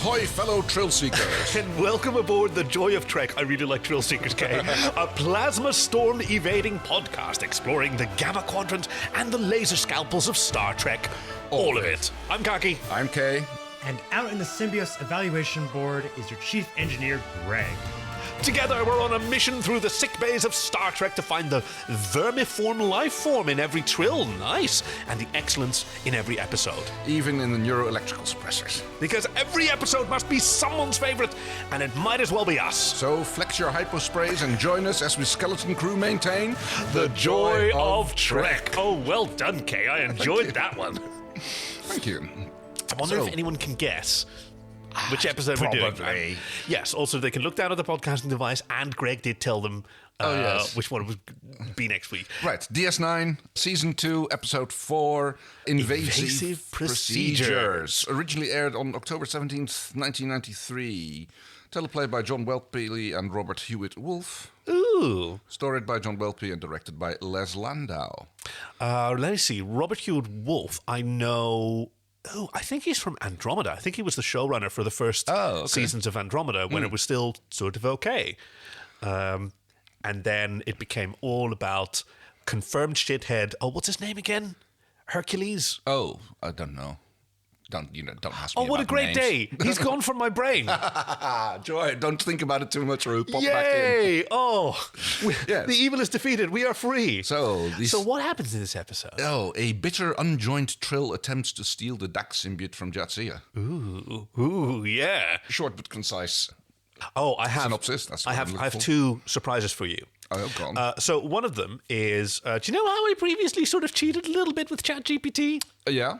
Ahoy, fellow Trill Seekers. And welcome aboard the Joy of Trek. I really like Trill Seekers, Kay. A plasma storm evading podcast exploring the Gamma Quadrant and the laser scalpels of Star Trek. All of it. I'm Kaki. I'm Kay. And out in the Symbiote evaluation board is your chief engineer, Greg. Together, we're on a mission through the sick bays of Star Trek to find the vermiform life form in every Trill, nice, and the excellence in every episode. Even in the neuroelectrical suppressors. Because every episode must be someone's favorite, and it might as well be us. So flex your hyposprays and join us as we skeleton crew maintain The Joy of Trek. Oh, well done, Kay. I enjoyed that one. Thank you. I wonder if anyone can guess which episode we're doing. Probably. Yes, also they can look down at the podcasting device, and Greg did tell them which one would be next week. Right, DS9, Season 2, Episode 4, Invasive Procedures. Originally aired on October 17th, 1993. Teleplay by John Welpy and Robert Hewitt Wolfe. Ooh. Storied by John Welpy and directed by Les Landau. Let me see. Robert Hewitt Wolfe, I know... Oh, I think he's from Andromeda. I think he was the showrunner for the first seasons of Andromeda when it was still sort of okay. And then it became all about confirmed shithead. Oh, what's his name again? Hercules? Oh, I don't know. Don't ask me. Oh, what a great day. He's gone from my brain. Joy, don't think about it too much or he'll pop back in. Yay! Oh, Yes. the evil is defeated. We are free. So what happens in this episode? Oh, a bitter, unjoined Trill attempts to steal the Dax symbiote from Jadzia. Ooh, yeah. Short but concise. Oh, I have synopsis. That's what I I'm looking have for. two surprises for you. Oh, go on. So one of them is, do you know how I previously sort of cheated a little bit with ChatGPT? Yeah?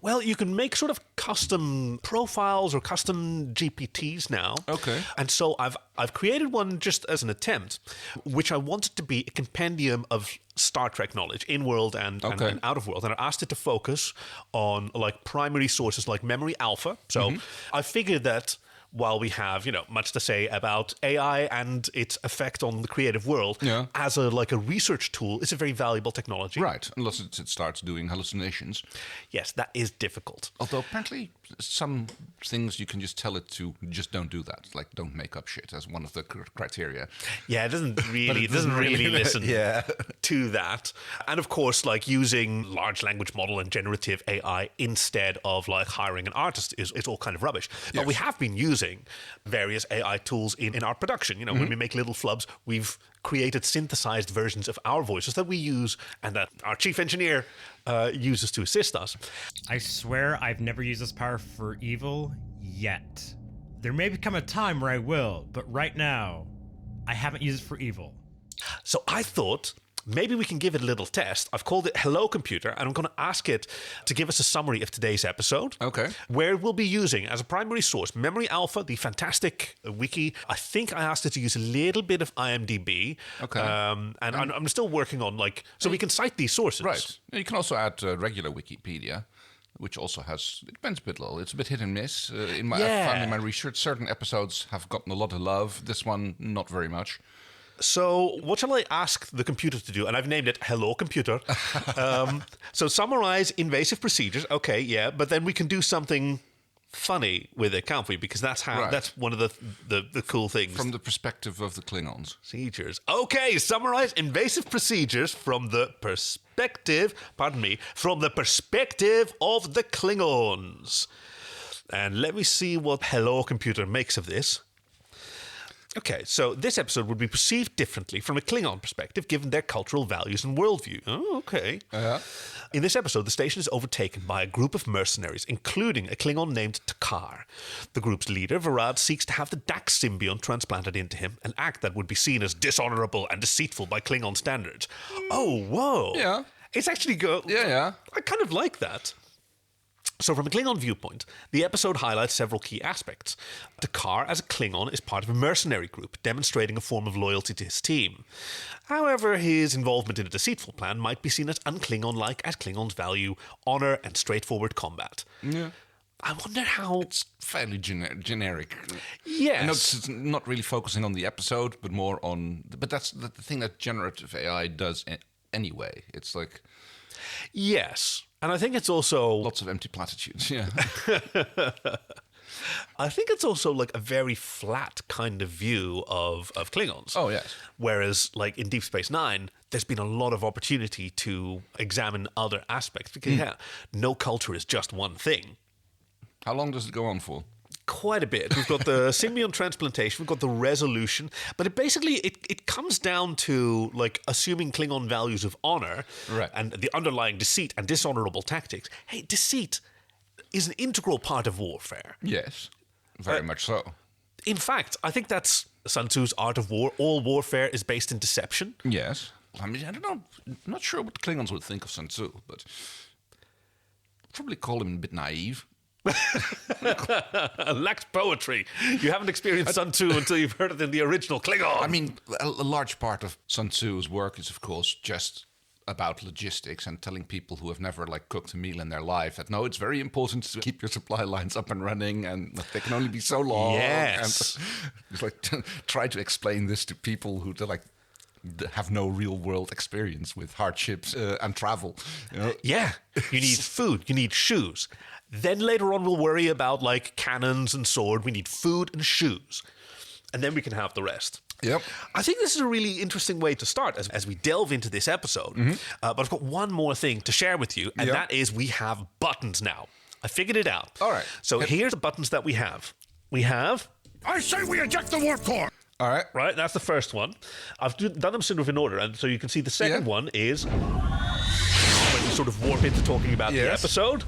Well, you can make sort of custom profiles or custom GPTs now. Okay. And so I've created one just as an attempt, which I wanted to be a compendium of Star Trek knowledge, in-world and out-of-world. And I asked it to focus on like primary sources like Memory Alpha. So I figured that while we have, much to say about AI and its effect on the creative world, as a research tool, it's a very valuable technology. Right, unless it starts doing hallucinations. Yes, that is difficult. Although apparently some things you can just tell it to just don't do that. Like don't make up shit as one of the criteria. Yeah, it doesn't really listen to that. And of course, like using large language model and generative AI instead of like hiring an artist is all kind of rubbish. But Yes. we have been using various AI tools in our production. When we make little flubs, we've created synthesized versions of our voices that we use and that our chief engineer uses to assist us. I swear I've never used this power for evil yet. There may become a time where I will, but right now, I haven't used it for evil. So I thought maybe we can give it a little test. I've called it Hello Computer, and I'm going to ask it to give us a summary of today's episode. Okay. Where we'll be using as a primary source Memory Alpha, the fantastic wiki. I think I asked it to use a little bit of IMDb. Okay. And I'm still working on so we can cite these sources. Right. You can also add regular Wikipedia, which also has, it depends a bit low. It's a bit hit and miss. I found in my research, certain episodes have gotten a lot of love. This one, not very much. So what shall I ask the computer to do? And I've named it Hello Computer. So summarize invasive procedures. Okay, yeah. But then we can do something funny with it, can't we? Because that's one of the cool things. From the perspective of the Klingons. Procedures. Okay, summarize invasive procedures from the perspective of the Klingons. And let me see what Hello Computer makes of this. Okay, so this episode would be perceived differently from a Klingon perspective, given their cultural values and worldview. Oh, okay. In this episode, the station is overtaken by a group of mercenaries, including a Klingon named Takar. The group's leader, Varad, seeks to have the Dax symbiont transplanted into him, an act that would be seen as dishonorable and deceitful by Klingon standards. Oh, whoa. Yeah. It's actually good. Yeah. I kind of like that. So from a Klingon viewpoint, the episode highlights several key aspects. Takar, as a Klingon, is part of a mercenary group, demonstrating a form of loyalty to his team. However, his involvement in a deceitful plan might be seen as un-Klingon-like, as Klingons value honor and straightforward combat. Yeah. I wonder how... It's fairly generic. Yes. I know it's not really focusing on the episode, but more on... But that's the thing that generative AI does anyway. It's like... Yes. And I think it's also... Lots of empty platitudes, yeah. I think it's also like a very flat kind of view of Klingons. Oh, yes. Whereas, like in Deep Space Nine, there's been a lot of opportunity to examine other aspects because no culture is just one thing. How long does it go on for? Quite a bit. We've got the symbiont transplantation, we've got the resolution, but it comes down to like assuming Klingon values of honor and the underlying deceit and dishonorable tactics. Hey, deceit is an integral part of warfare. Yes, very much so. In fact, I think that's Sun Tzu's Art of War. All warfare is based in deception. Yes. I mean, I don't know. I'm not sure what the Klingons would think of Sun Tzu, but probably call him a bit naive. Lacks poetry. You haven't experienced Sun Tzu until you've heard it in the original Klingon. I mean, a large part of Sun Tzu's work is, of course, just about logistics and telling people who have never like cooked a meal in their life that no, it's very important to keep your supply lines up and running, and they can only be so long. Yes, and it's like try to explain this to people who have no real world experience with hardships and travel. You know? Yeah, you need food, you need shoes. Then later on, we'll worry about like cannons and sword. We need food and shoes. And then we can have the rest. Yep. I think this is a really interesting way to start as we delve into this episode. But I've got one more thing to share with you, and that is we have buttons now. I figured it out. All right. So here's the buttons that we have. We have... I say we eject the warp core! All right. Right, that's the first one. I've done them sort of in order, and so you can see the second one is... when you sort of warp into talking about the episode.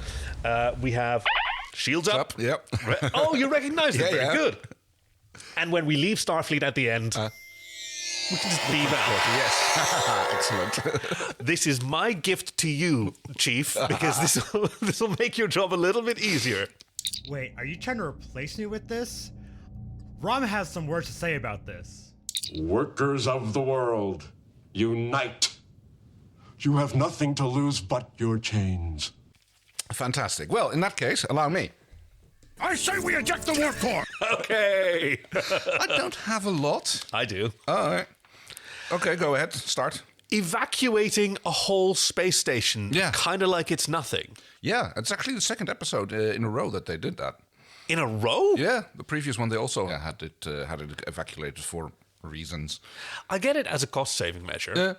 We have shields up. Yep. Right. Oh, you recognize it. Very good. And when we leave Starfleet at the end, we can just leave out. Yes. Excellent. This is my gift to you, Chief, because this will make your job a little bit easier. Wait, are you trying to replace me with this? Rom has some words to say about this. Workers of the world, unite. You have nothing to lose but your chains. Fantastic. Well, in that case, allow me. I say we eject the warp core! Okay. I don't have a lot. I do. All right. Okay, go ahead. Start. Evacuating a whole space station, kind of like it's nothing. Yeah, it's actually the second episode in a row that they did that. In a row? Yeah, the previous one they also had it evacuated for reasons. I get it as a cost-saving measure. Yeah.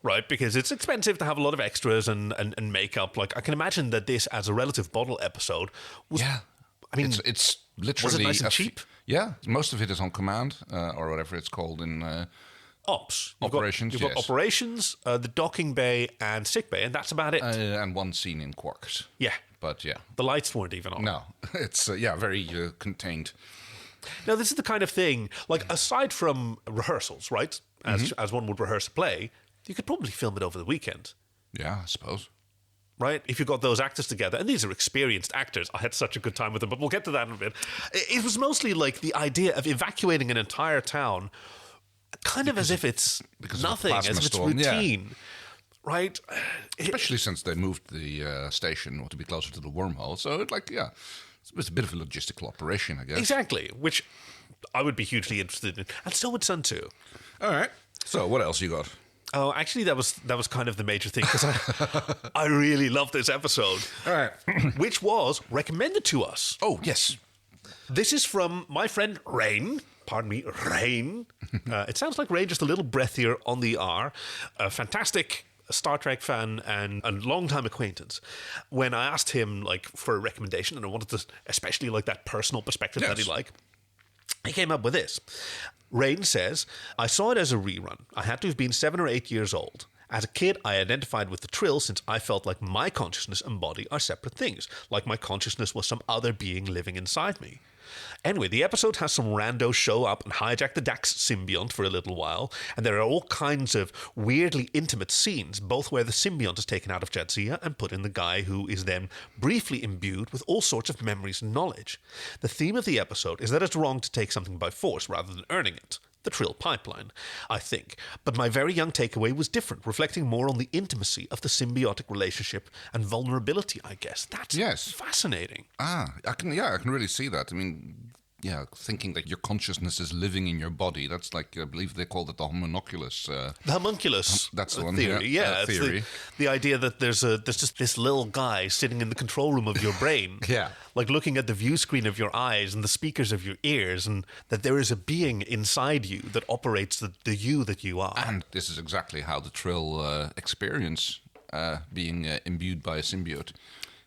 Right, because it's expensive to have a lot of extras and makeup. Like, I can imagine that this, as a relative bottle episode, was... Yeah. I mean, it's literally... Was it nice and cheap? Yeah, most of it is on command, or whatever it's called in... Ops. Operations, You've got operations, the docking bay, and sick bay, and that's about it. And one scene in Quarks. Yeah. But, yeah. The lights weren't even on. No, it's, very contained. Now, this is the kind of thing, like, aside from rehearsals, right, as one would rehearse a play... You could probably film it over the weekend. Yeah, I suppose. Right? If you got those actors together, and these are experienced actors. I had such a good time with them, but we'll get to that in a bit. It was mostly like the idea of evacuating an entire town, kind of as if it's nothing, as if it's routine. Right? Especially since they moved the station to be closer to the wormhole. So, it's a bit of a logistical operation, I guess. Exactly, which I would be hugely interested in. And so would Sun Tzu. All right. So, what else you got? Oh, actually, that was kind of the major thing, because I really love this episode. All right. Which was recommended to us. Oh, yes. This is from my friend Rhaen. Pardon me, Rhaen. It sounds like Rhaen, just a little breathier on the R. A fantastic Star Trek fan and a long-time acquaintance. When I asked him for a recommendation, and I wanted to especially that personal perspective that he came up with this. Rhaen says, I saw it as a rerun. I had to have been 7 or 8 years old. As a kid, I identified with the Trill since I felt like my consciousness and body are separate things, like my consciousness was some other being living inside me. Anyway, the episode has some randos show up and hijack the Dax symbiont for a little while, and there are all kinds of weirdly intimate scenes, both where the symbiont is taken out of Jadzia and put in the guy who is then briefly imbued with all sorts of memories and knowledge. The theme of the episode is that it's wrong to take something by force rather than earning it. The Trill pipeline, I think. But my very young takeaway was different, reflecting more on the intimacy of the symbiotic relationship and vulnerability, I guess. That's fascinating. I can really see that. I mean, thinking that your consciousness is living in your body. That's like, I believe they called it the homunculus. The homunculus. That's the one. Theory. Yeah, it's theory. the idea that there's just this little guy sitting in the control room of your brain. Yeah. Like looking at the view screen of your eyes and the speakers of your ears, and that there is a being inside you that operates the you that you are. And this is exactly how the Trill experience being imbued by a symbiote.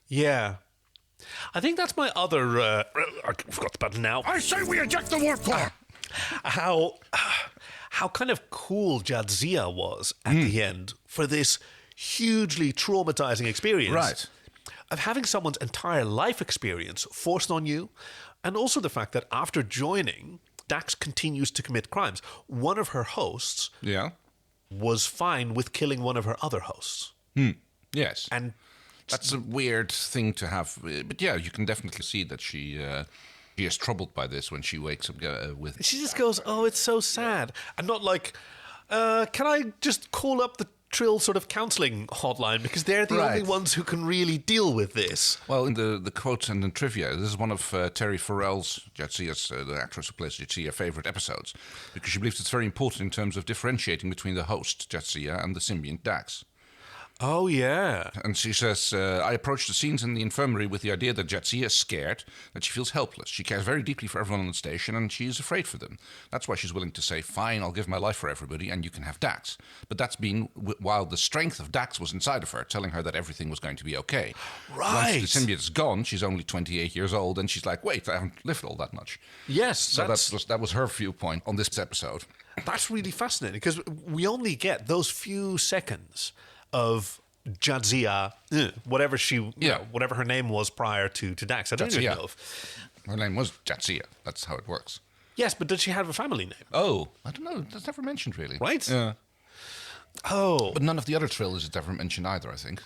Yeah. I think that's my other... I forgot the button now. I say we eject the warp core! How kind of cool Jadzia was at the end for this hugely traumatizing experience. Right. Of having someone's entire life experience forced on you, and also the fact that after joining, Dax continues to commit crimes. One of her hosts was fine with killing one of her other hosts. Yes. And that's a weird thing to have. But yeah, you can definitely see that she is troubled by this when she wakes up with... She just goes, oh, it's so sad. And not like, can I just call up the Trill sort of counselling hotline, because they're the only ones who can really deal with this. Well, in the quotes and the trivia, this is one of Terry Farrell's, Jadzia's, the actress who plays Jadzia, favourite episodes, because she believes it's very important in terms of differentiating between the host, Jadzia, and the symbiont Dax. Oh, yeah. And she says, I approached the scenes in the infirmary with the idea that Jadzia is scared, that she feels helpless. She cares very deeply for everyone on the station, and she is afraid for them. That's why she's willing to say, fine, I'll give my life for everybody, and you can have Dax. But that's been while the strength of Dax was inside of her, telling her that everything was going to be okay. Right. Once the symbiote is gone, she's only 28 years old, and she's like, wait, I haven't lived all that much. Yes. So that was her viewpoint on this episode. That's really fascinating, because we only get those few seconds of Jadzia, whatever whatever her name was prior to Dax. I don't even know. Her name was Jadzia. That's how it works. Yes, but did she have a family name? Oh, I don't know. That's never mentioned, really. Right? Yeah. Oh. But none of the other Trill is ever mentioned either, I think.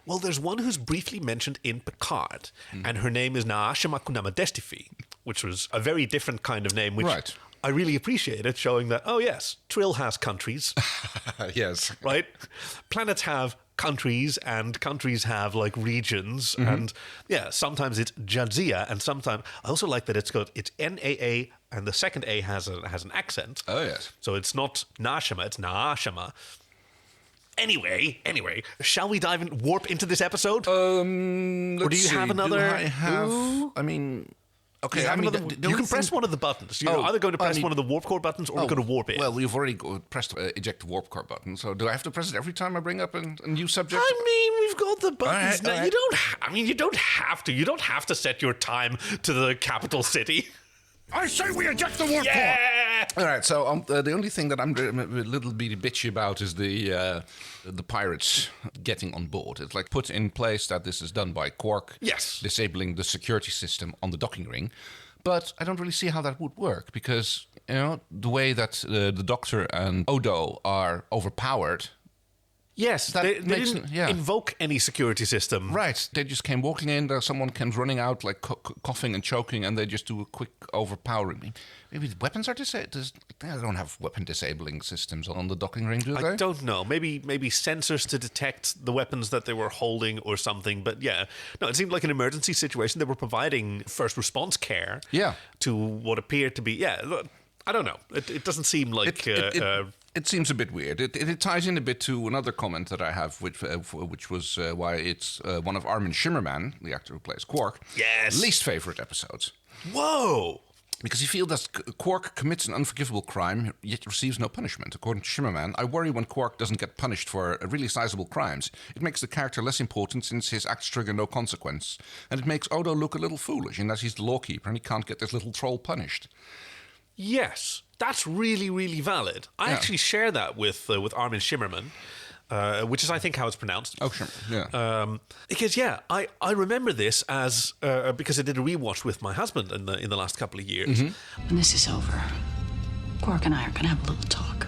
Well, there's one who's briefly mentioned in Picard, and her name is Naashima Kunama Destifi, which was a very different kind of name, which I really appreciated, showing that, oh yes, Trill has countries. Yes. Right? Planets have countries, and countries have like regions, and sometimes it's Jadzia, and sometimes I also like that it's NAA, and the second A has an accent. Oh yes. So it's not Naashima, it's Naashima. Anyway, shall we warp into this episode? Or do you have another? Do I have? I mean. Okay, you can press one of the buttons. You're either going to press one of the warp core buttons or we're going to warp it. Well, we've already pressed the eject warp core button, so do I have to press it every time I bring up a new subject? I mean, we've got the buttons now. All right. You don't have to. You don't have to set your time to the capital city. I say we eject the warp core! All right, so the only thing that I'm a little bit bitchy about is the pirates getting on board. It's like put in place that this is done by Quark, disabling the security system on the docking ring. But I don't really see how that would work, because the way that the Doctor and Odo are overpowered. Yes, they didn't invoke any security system. Right, they just came walking in, someone comes running out like coughing and choking, and they just do a quick overpowering. Maybe the weapons are disabled. They don't have weapon disabling systems on the docking ring, do they? I don't know. Maybe sensors to detect the weapons that they were holding or something. But yeah, no, it seemed like an emergency situation. They were providing first response care to what appered to be, I don't know. It doesn't seem like... It seems a bit weird. It ties in a bit to another comment that I have, which was why it's one of Armin Shimmerman, the actor who plays Quark, least favorite episodes. Whoa! Because he feels that Quark commits an unforgivable crime, yet receives no punishment. According to Shimmerman, I worry when Quark doesn't get punished for really sizable crimes. It makes the character less important since his acts trigger no consequence. And it makes Odo look a little foolish in that he's the lawkeeper and he can't get this little troll punished. Yes. That's really, really valid. I actually share that with Armin Shimmerman, which is, I think, how it's pronounced. Oh, sure. Yeah. Because, I remember this as because I did a rewatch with my husband in the last couple of years. Mm-hmm. When this is over, Quark and I are going to have a little talk.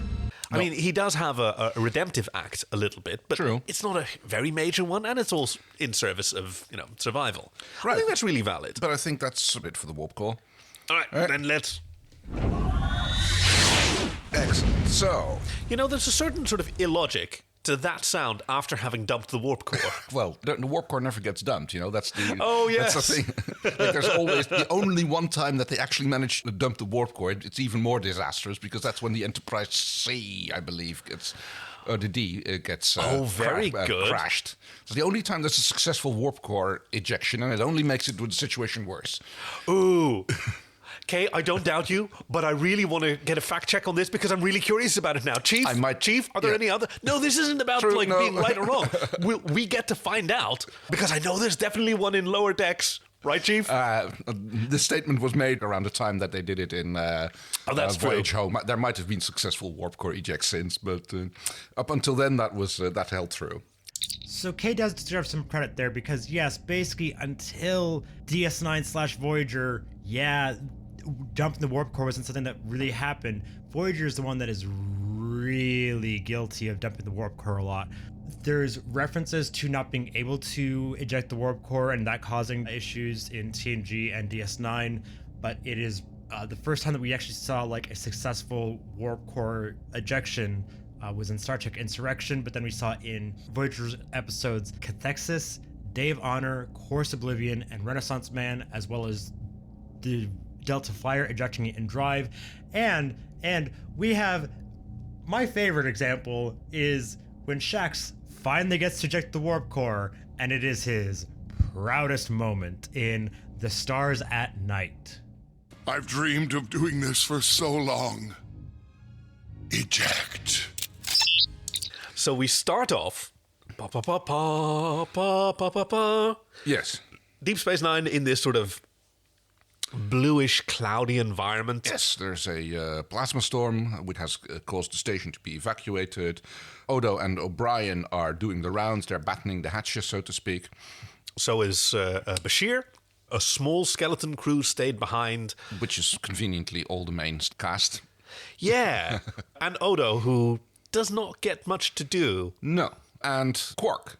I mean, he does have a redemptive act a little bit, but it's not a very major one, and it's also in service of survival. Right. I think that's really valid. But I think that's a bit for the warp core. All right. Then let's... Excellent. So... there's a certain sort of illogic to that sound after having dumped the warp core. Well, the warp core never gets dumped, you know. That's the Oh, yes. That's the thing. Like, there's always the only one time that they actually manage to dump the warp core. It's even more disastrous because that's when the Enterprise C, I believe, gets. Or the D gets very good. crashed. It's the only time there's a successful warp core ejection, and it only makes the situation worse. Ooh. Okay, I don't doubt you, but I really want to get a fact check on this because I'm really curious about it now. Chief, Chief, are there any other? No, this isn't about being right or wrong. We get to find out because I know there's definitely one in lower decks. Right, Chief? The statement was made around the time that they did it in Voyage Home. There might have been successful warp core ejects since, but up until then, that held true. So Kay does deserve some credit there because, yes, basically until DS9/Voyager, dumping the warp core wasn't something that really happened. Voyager is the one that is really guilty of dumping the warp core a lot. There's references to not being able to eject the warp core and that causing issues in TNG and DS9, but it is the first time that we actually saw like a successful warp core ejection was in Star Trek Insurrection, but then we saw in Voyager's episodes Cathexis, Day of Honor, Course Oblivion, and Renaissance Man, as well as the Delta Flyer ejecting it in Drive. And we have my favorite example is when Shax finally gets to eject the warp core, and it is his proudest moment in The Stars at Night. I've dreamed of doing this for so long. Eject. So we start off. Yes. Deep Space Nine in this sort of bluish, cloudy environment. Yes, there's a plasma storm which has caused the station to be evacuated. Odo and O'Brien are doing the rounds. They're battening the hatches, so to speak. So is Bashir. A small skeleton crew stayed behind. Which is conveniently all the main cast. Yeah. And Odo, who does not get much to do. No. And Quark.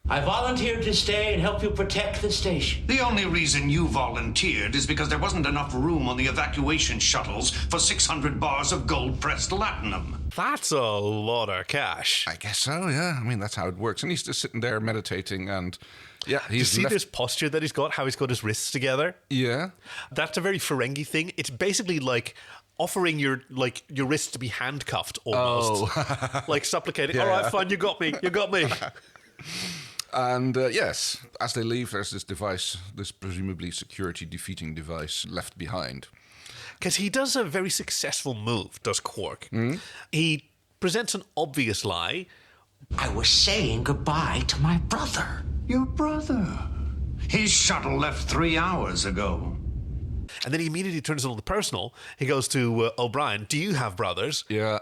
I volunteered to stay and help you protect the station. The only reason you volunteered is because there wasn't enough room on the evacuation shuttles for 600 bars of gold-pressed latinum. That's a lot of cash. I guess so, yeah. I mean, that's how it works. And he's just sitting there meditating and... Yeah, you see this posture that he's got, how he's got his wrists together? Yeah. That's a very Ferengi thing. It's basically like offering your wrists to be handcuffed almost. Oh. Like supplicating, Yeah. all right, fine, you got me. And yes, as they leave, there's this device, this presumably security defeating device left behind. Because he does a very successful move, does Quark. He presents an obvious lie. I was saying goodbye to my brother. Your brother. His shuttle left 3 hours ago. And then he immediately turns it on the personal. He goes to O'Brien, do you have brothers? Yeah.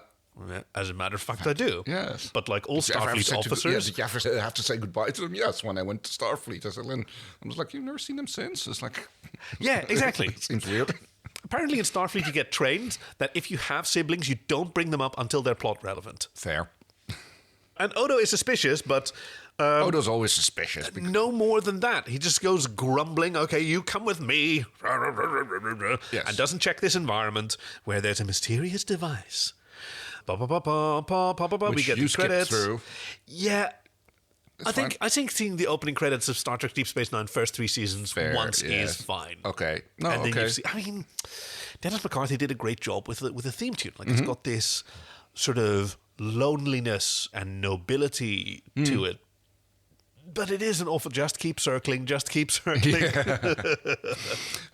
As a matter of fact, I do. Yes. But like all Starfleet officers... Did you ever have to say goodbye to them? Yes, when I went to Starfleet. I was like, you've never seen them since? It's like... Yeah, exactly. It seems weird. Apparently in Starfleet you get trained that if you have siblings, you don't bring them up until they're plot relevant. Fair. And Odo is suspicious, but... Odo's always suspicious. No more than that. He just goes grumbling, okay, you come with me. Yes. And doesn't check this environment where there's a mysterious device. We get the credits. Through. Yeah. I think seeing the opening credits of Star Trek Deep Space Nine first 3 seasons once is fine. Okay. No, and then okay. you see, I mean, Dennis McCarthy did a great job with the theme tune. Like it's got this sort of loneliness and nobility to it. But it is an awful just keep circling. Yeah.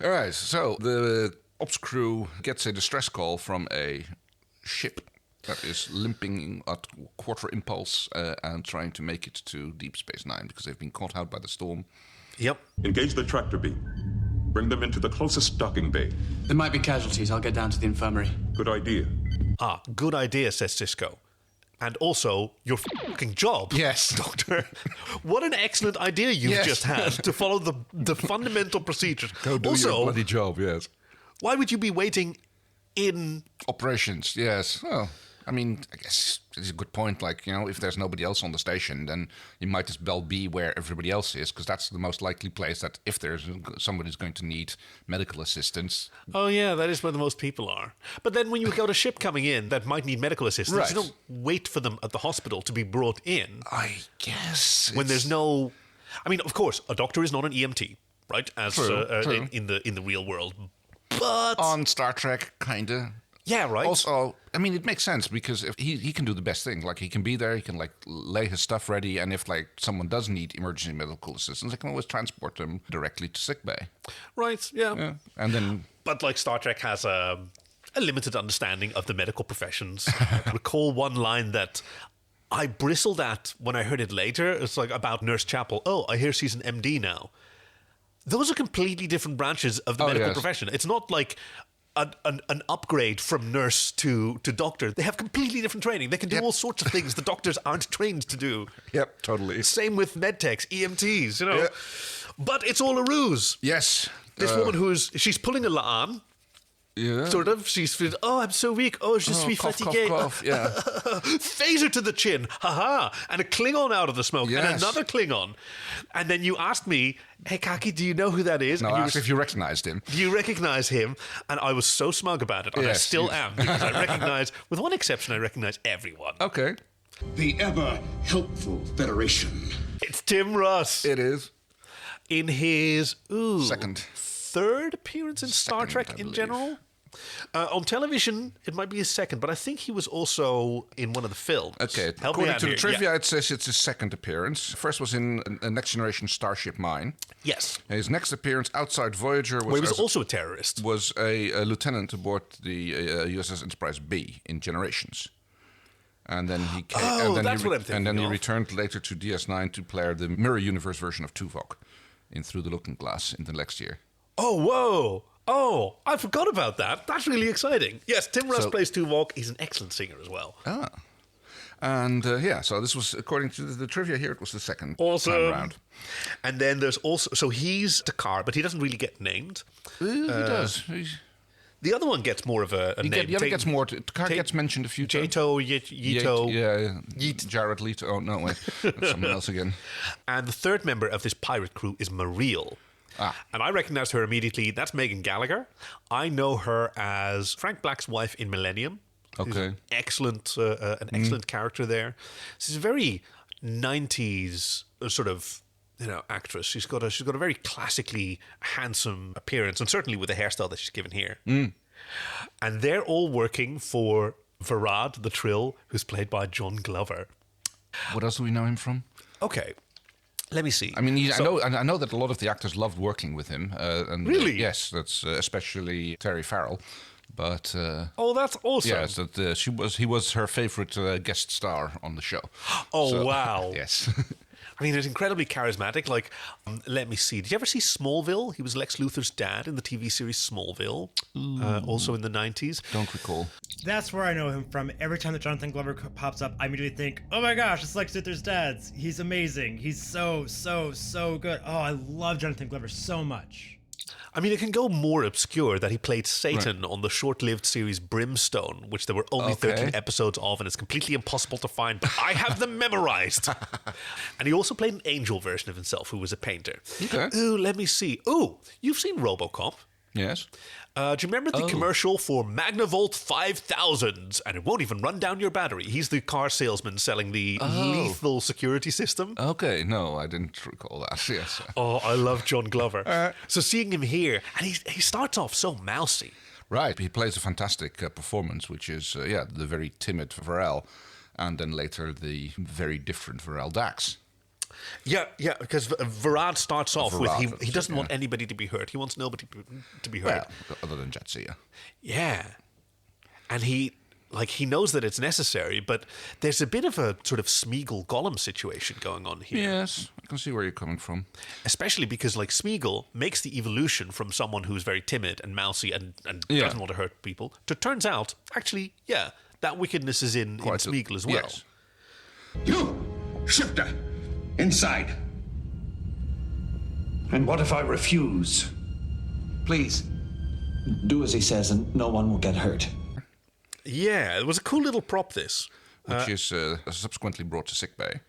All right, so the ops crew gets a distress call from a ship that is limping at quarter impulse and trying to make it to Deep Space Nine because they've been caught out by the storm. Yep. Engage the tractor beam. Bring them into the closest docking bay. There might be casualties. I'll get down to the infirmary. Good idea. Good idea, says Sisko. And also, your fucking job. Yes. Doctor. What an excellent idea you've just had to follow the fundamental procedures. Go do your bloody job, yes. Why would you be waiting in... Operations, yes. Well, I mean, I guess it's a good point. Like, if there's nobody else on the station, then you might as well be where everybody else is, because that's the most likely place that if there's somebody's going to need medical assistance. Oh, yeah, that is where the most people are. But then when you got a ship coming in that might need medical assistance, Right. you don't wait for them at the hospital to be brought in. I guess. When there's no... I mean, of course, a doctor is not an EMT, right? As True. in the real world. But... On Star Trek, kind of. Yeah, right. Also, I mean, it makes sense because if he can do the best thing. Like, he can be there, he can, like, lay his stuff ready, and if, like, someone does need emergency medical assistance, they can always transport them directly to sickbay. Right, yeah. And then... But, like, Star Trek has a limited understanding of the medical professions. I recall one line that I bristled at when I heard it later. It's like about Nurse Chapel. Oh, I hear she's an MD now. Those are completely different branches of the medical profession. It's not like an upgrade from nurse to doctor. They have completely different training. They can do all sorts of things the doctors aren't trained to do. Yep, totally. Same with medtechs, EMTs, Yeah. But it's all a ruse. Yes. This woman she's pulling a Rhaen. Yeah. Sort of. She's, I'm so weak. Oh, je suis fatigué. Cough, yeah. Phaser to the chin. Ha-ha. And a Klingon out of the smoke. Yes. And another Klingon. And then you asked me, hey, Kaki, do you know who that is? No, and I asked if you recognized him. Do you recognize him? And I was so smug about it. And I still am. Because I recognize, with one exception, I recognize everyone. Okay. The ever-helpful Federation. It's Tim Russ. It is. In his... Second. Third appearance in Star Trek in general. On television, it might be his second, but I think he was also in one of the films. Okay, Help me according out to the here. trivia, it says it's his second appearance. First was in a Next Generation Starship Mine. Yes. His next appearance outside Voyager was... Where he was also a terrorist. Was a lieutenant aboard the USS Enterprise B in Generations. And then he came, and then he returned later to DS9 to play the Mirror Universe version of Tuvok in Through the Looking Glass in the next year. Oh, whoa. Oh, I forgot about that. That's really exciting. Yes, Tim Russ plays Tuvok. He's an excellent singer as well. Ah. And so this was, according to the trivia here, it was the second time round. And then there's also, so he's Takar, but he doesn't really get named. He does. The other one gets more of a name. The other gets more. Takar gets mentioned a few times. Yeet. Jared Leto. Oh, no, wait. That's someone else again. And the third member of this pirate crew is Mariel. And I recognized her immediately. That's Megan Gallagher. I know her as Frank Black's wife in Millennium. Okay. An excellent character there. She's a very 90s sort of actress. She's got a very classically handsome appearance, and certainly with the hairstyle that she's given here. And they're all working for Varad the Trill, who's played by John Glover. What else do we know him from? Okay. Let me see. I mean, I know that a lot of the actors loved working with him. And, really? Yes, that's especially Terry Farrell. But oh, that's awesome. Yes, that he was her favorite guest star on the show. Oh, wow. Yes. I mean, he's incredibly charismatic. Like, let me see. Did you ever see Smallville? He was Lex Luthor's dad in the TV series Smallville, also in the 90s. Don't recall. That's where I know him from. Every time that Jonathan Glover pops up, I immediately think, oh my gosh, it's Lex Luthor's dad. He's amazing. He's so good. Oh, I love Jonathan Glover so much. I mean, it can go more obscure that he played Satan on the short-lived series Brimstone, which there were only 13 episodes of, and it's completely impossible to find, but I have them memorized. And he also played an angel version of himself, who was a painter. Okay. Ooh, let me see. Ooh, you've seen RoboCop. Yes. Do you remember the commercial for Magnavolt 5000s? And it won't even run down your battery. He's the car salesman selling the lethal security system. Okay, no, I didn't recall that. Yes. Oh, I love John Glover. So seeing him here, and he starts off so mousy. Right, he plays a fantastic performance, which is, the very timid Varel, and then later the very different Varel Dax. Yeah, because Varad starts off with he doesn't want anybody to be hurt. He wants nobody to be hurt. Well, other than Jadzia. Yeah. And he knows that it's necessary, but there's a bit of a sort of Smeagol Gollum situation going on here. Yes, I can see where you're coming from. Especially because Smeagol makes the evolution from someone who's very timid and mousy and doesn't want to hurt people to turns out, actually, that wickedness is in Smeagol as well. Yes. You, shifter! Inside. And what if I refuse? Please, do as he says and no one will get hurt. Yeah, it was a cool little prop, this. Which is subsequently brought to sickbay.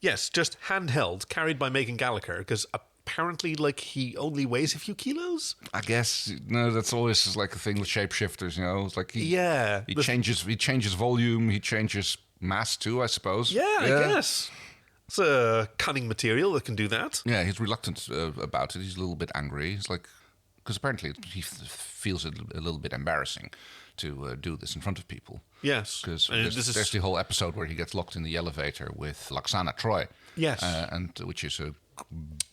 Yes, just handheld, carried by Megan Gallagher, because apparently, like, he only weighs a few kilos? I guess, no, that's always like a thing with shapeshifters, you know? It's like he changes volume, he changes mass too, I suppose. Yeah, I guess. It's a cunning material that can do that. Yeah, he's reluctant about it. He's a little bit angry. He's like, because apparently he feels it a little bit embarrassing to do this in front of people. Yes. Because there's the whole episode where he gets locked in the elevator with Loxana Troy. Yes. And which is a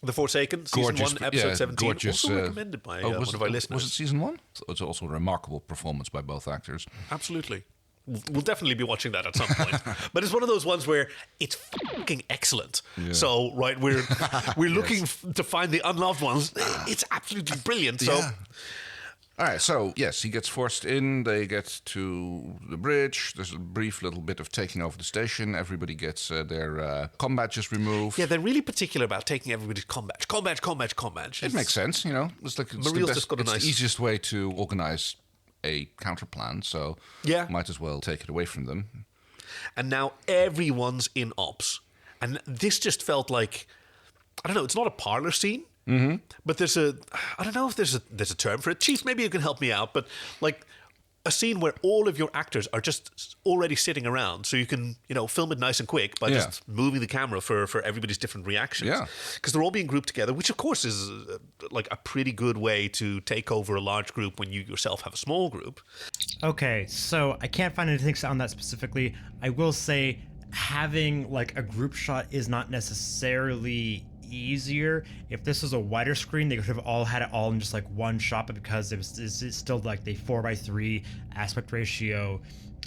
The Forsaken, gorgeous, season 1, episode 17. Gorgeous, also recommended by one of our listeners. Was it season 1? It's also a remarkable performance by both actors. Absolutely. We'll definitely be watching that at some point. But it's one of those ones where it's fucking excellent. Yeah. So, right, we're looking to find the unloved ones. It's absolutely brilliant. So. Yeah. All right, so, yes, he gets forced in. They get to the bridge. There's a brief little bit of taking over the station. Everybody gets their com badges removed. Yeah, they're really particular about taking everybody's com badge. Com badge. It makes sense, you know. It's like it's the easiest way to organize a counter plan, so might as well take it away from them. And now everyone's in ops. And this just felt like, I don't know, it's not a parlor scene. Mm-hmm. But I don't know if there's a term for it. Chief, maybe you can help me out. But like a scene where all of your actors are just already sitting around, so you can, film it nice and quick by just moving the camera for everybody's different reactions. Yeah, because they're all being grouped together, which of course is like a pretty good way to take over a large group when you yourself have a small group. Okay, so I can't find anything on that specifically. I will say having like a group shot is not necessarily easier. If this was a wider screen, they could have all had it all in just like one shot, but because it's still like the 4:3 aspect ratio,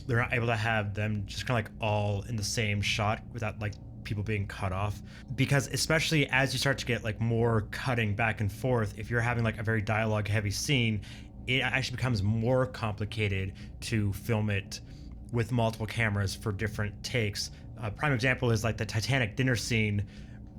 they're not able to have them just kind of like all in the same shot without like people being cut off. Because especially as you start to get like more cutting back and forth, if you're having like a very dialogue heavy scene, it actually becomes more complicated to film it with multiple cameras for different takes. A prime example is like the Titanic dinner scene,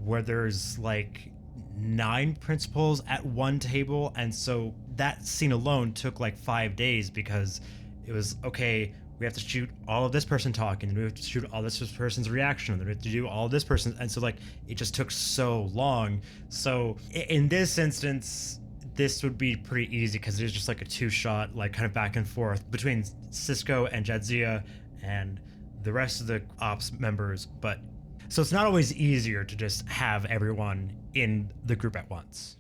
where there's like 9 principals at one table, and so that scene alone took like 5 days because it was, okay, we have to shoot all of this person talking, and we have to shoot all this person's reaction, and then we have to do all this person, and so like it just took so long. So in this instance, this would be pretty easy because there's just like a 2-shot like kind of back and forth between Cisco and Jadzia and the rest of the ops members. But so it's not always easier to just have everyone in the group at once.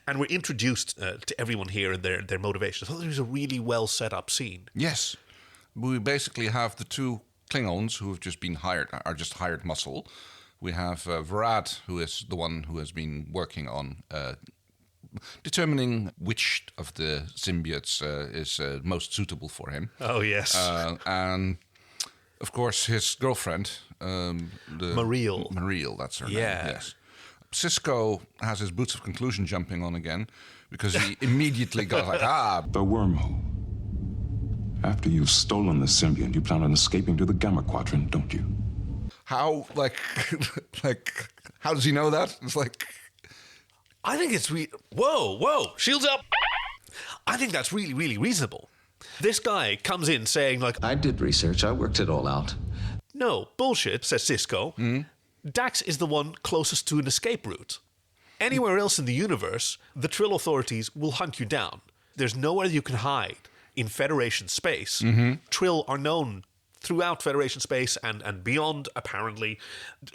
And we're introduced to everyone here and their motivations. I thought it was a really well set up scene. Yes. We basically have the 2 Klingons who have just been are just hired muscle. We have Varad, who is the one who has been working on determining which of the symbiotes is most suitable for him. Oh, yes. And of course, his girlfriend, Mariel, that's her name. Yes. Cisco has his boots of conclusion jumping on again because he immediately got like, The wormhole. After you've stolen the symbiont, you plan on escaping to the Gamma Quadrant, don't you? How, how does he know that? It's like, I think it's whoa, shields up. I think that's really, really reasonable. This guy comes in saying like, I did research, I worked it all out. No, bullshit, says Cisco. Dax is the one closest to an escape route. Anywhere else in the universe, the Trill authorities will hunt you down. There's nowhere you can hide in Federation space. Trill are known throughout Federation space and beyond, apparently.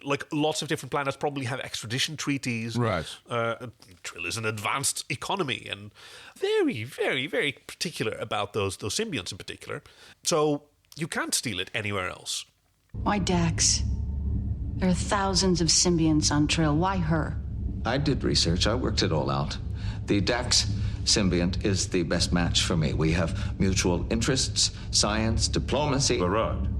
Like, lots of different planets probably have extradition treaties. Right. Trill is an advanced economy and very, very, very particular about those symbionts in particular. So you can't steal it anywhere else. Why Dax? There are thousands of symbionts on Trill. Why her? I did research. I worked it all out. The Dax symbiont is the best match for me. We have mutual interests, science, diplomacy. Varad.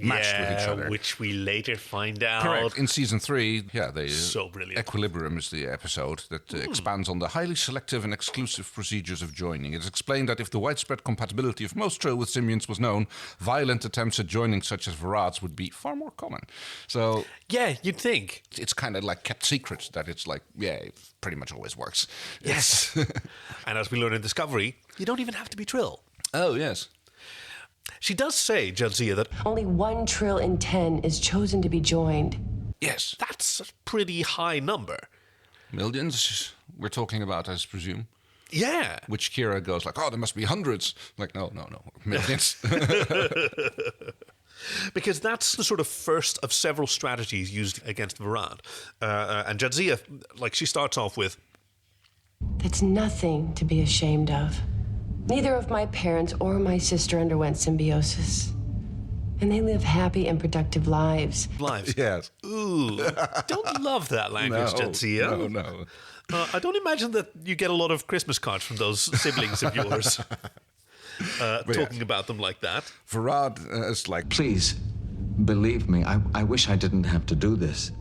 Matched with each other. Which we later find out. Correct. In season 3, so brilliant. Equilibrium is the episode that expands on the highly selective and exclusive procedures of joining. It is explained that if the widespread compatibility of most Trill with symbionts was known, violent attempts at joining, such as Varad's, would be far more common. So yeah, you'd think. It's kind of like kept secret that it's like, it pretty much always works. Yes. And as we learn in Discovery, you don't even have to be Trill. Oh, yes. She does say, Jadzia, that only 1 Trill in 10 is chosen to be joined. Yes. That's a pretty high number. Millions we're talking about, I presume. Yeah. Which Kira goes like, oh, there must be hundreds. Like, no, millions. Because that's the sort of first of several strategies used against Rhaen. And Jadzia, like, she starts off with, that's nothing to be ashamed of. Neither of my parents or my sister underwent symbiosis. And they live happy and productive lives. Yes. Ooh, don't love that language, Jadzia. No. I don't imagine that you get a lot of Christmas cards from those siblings of yours talking about them like that. Varad is like, please, believe me, I wish I didn't have to do this.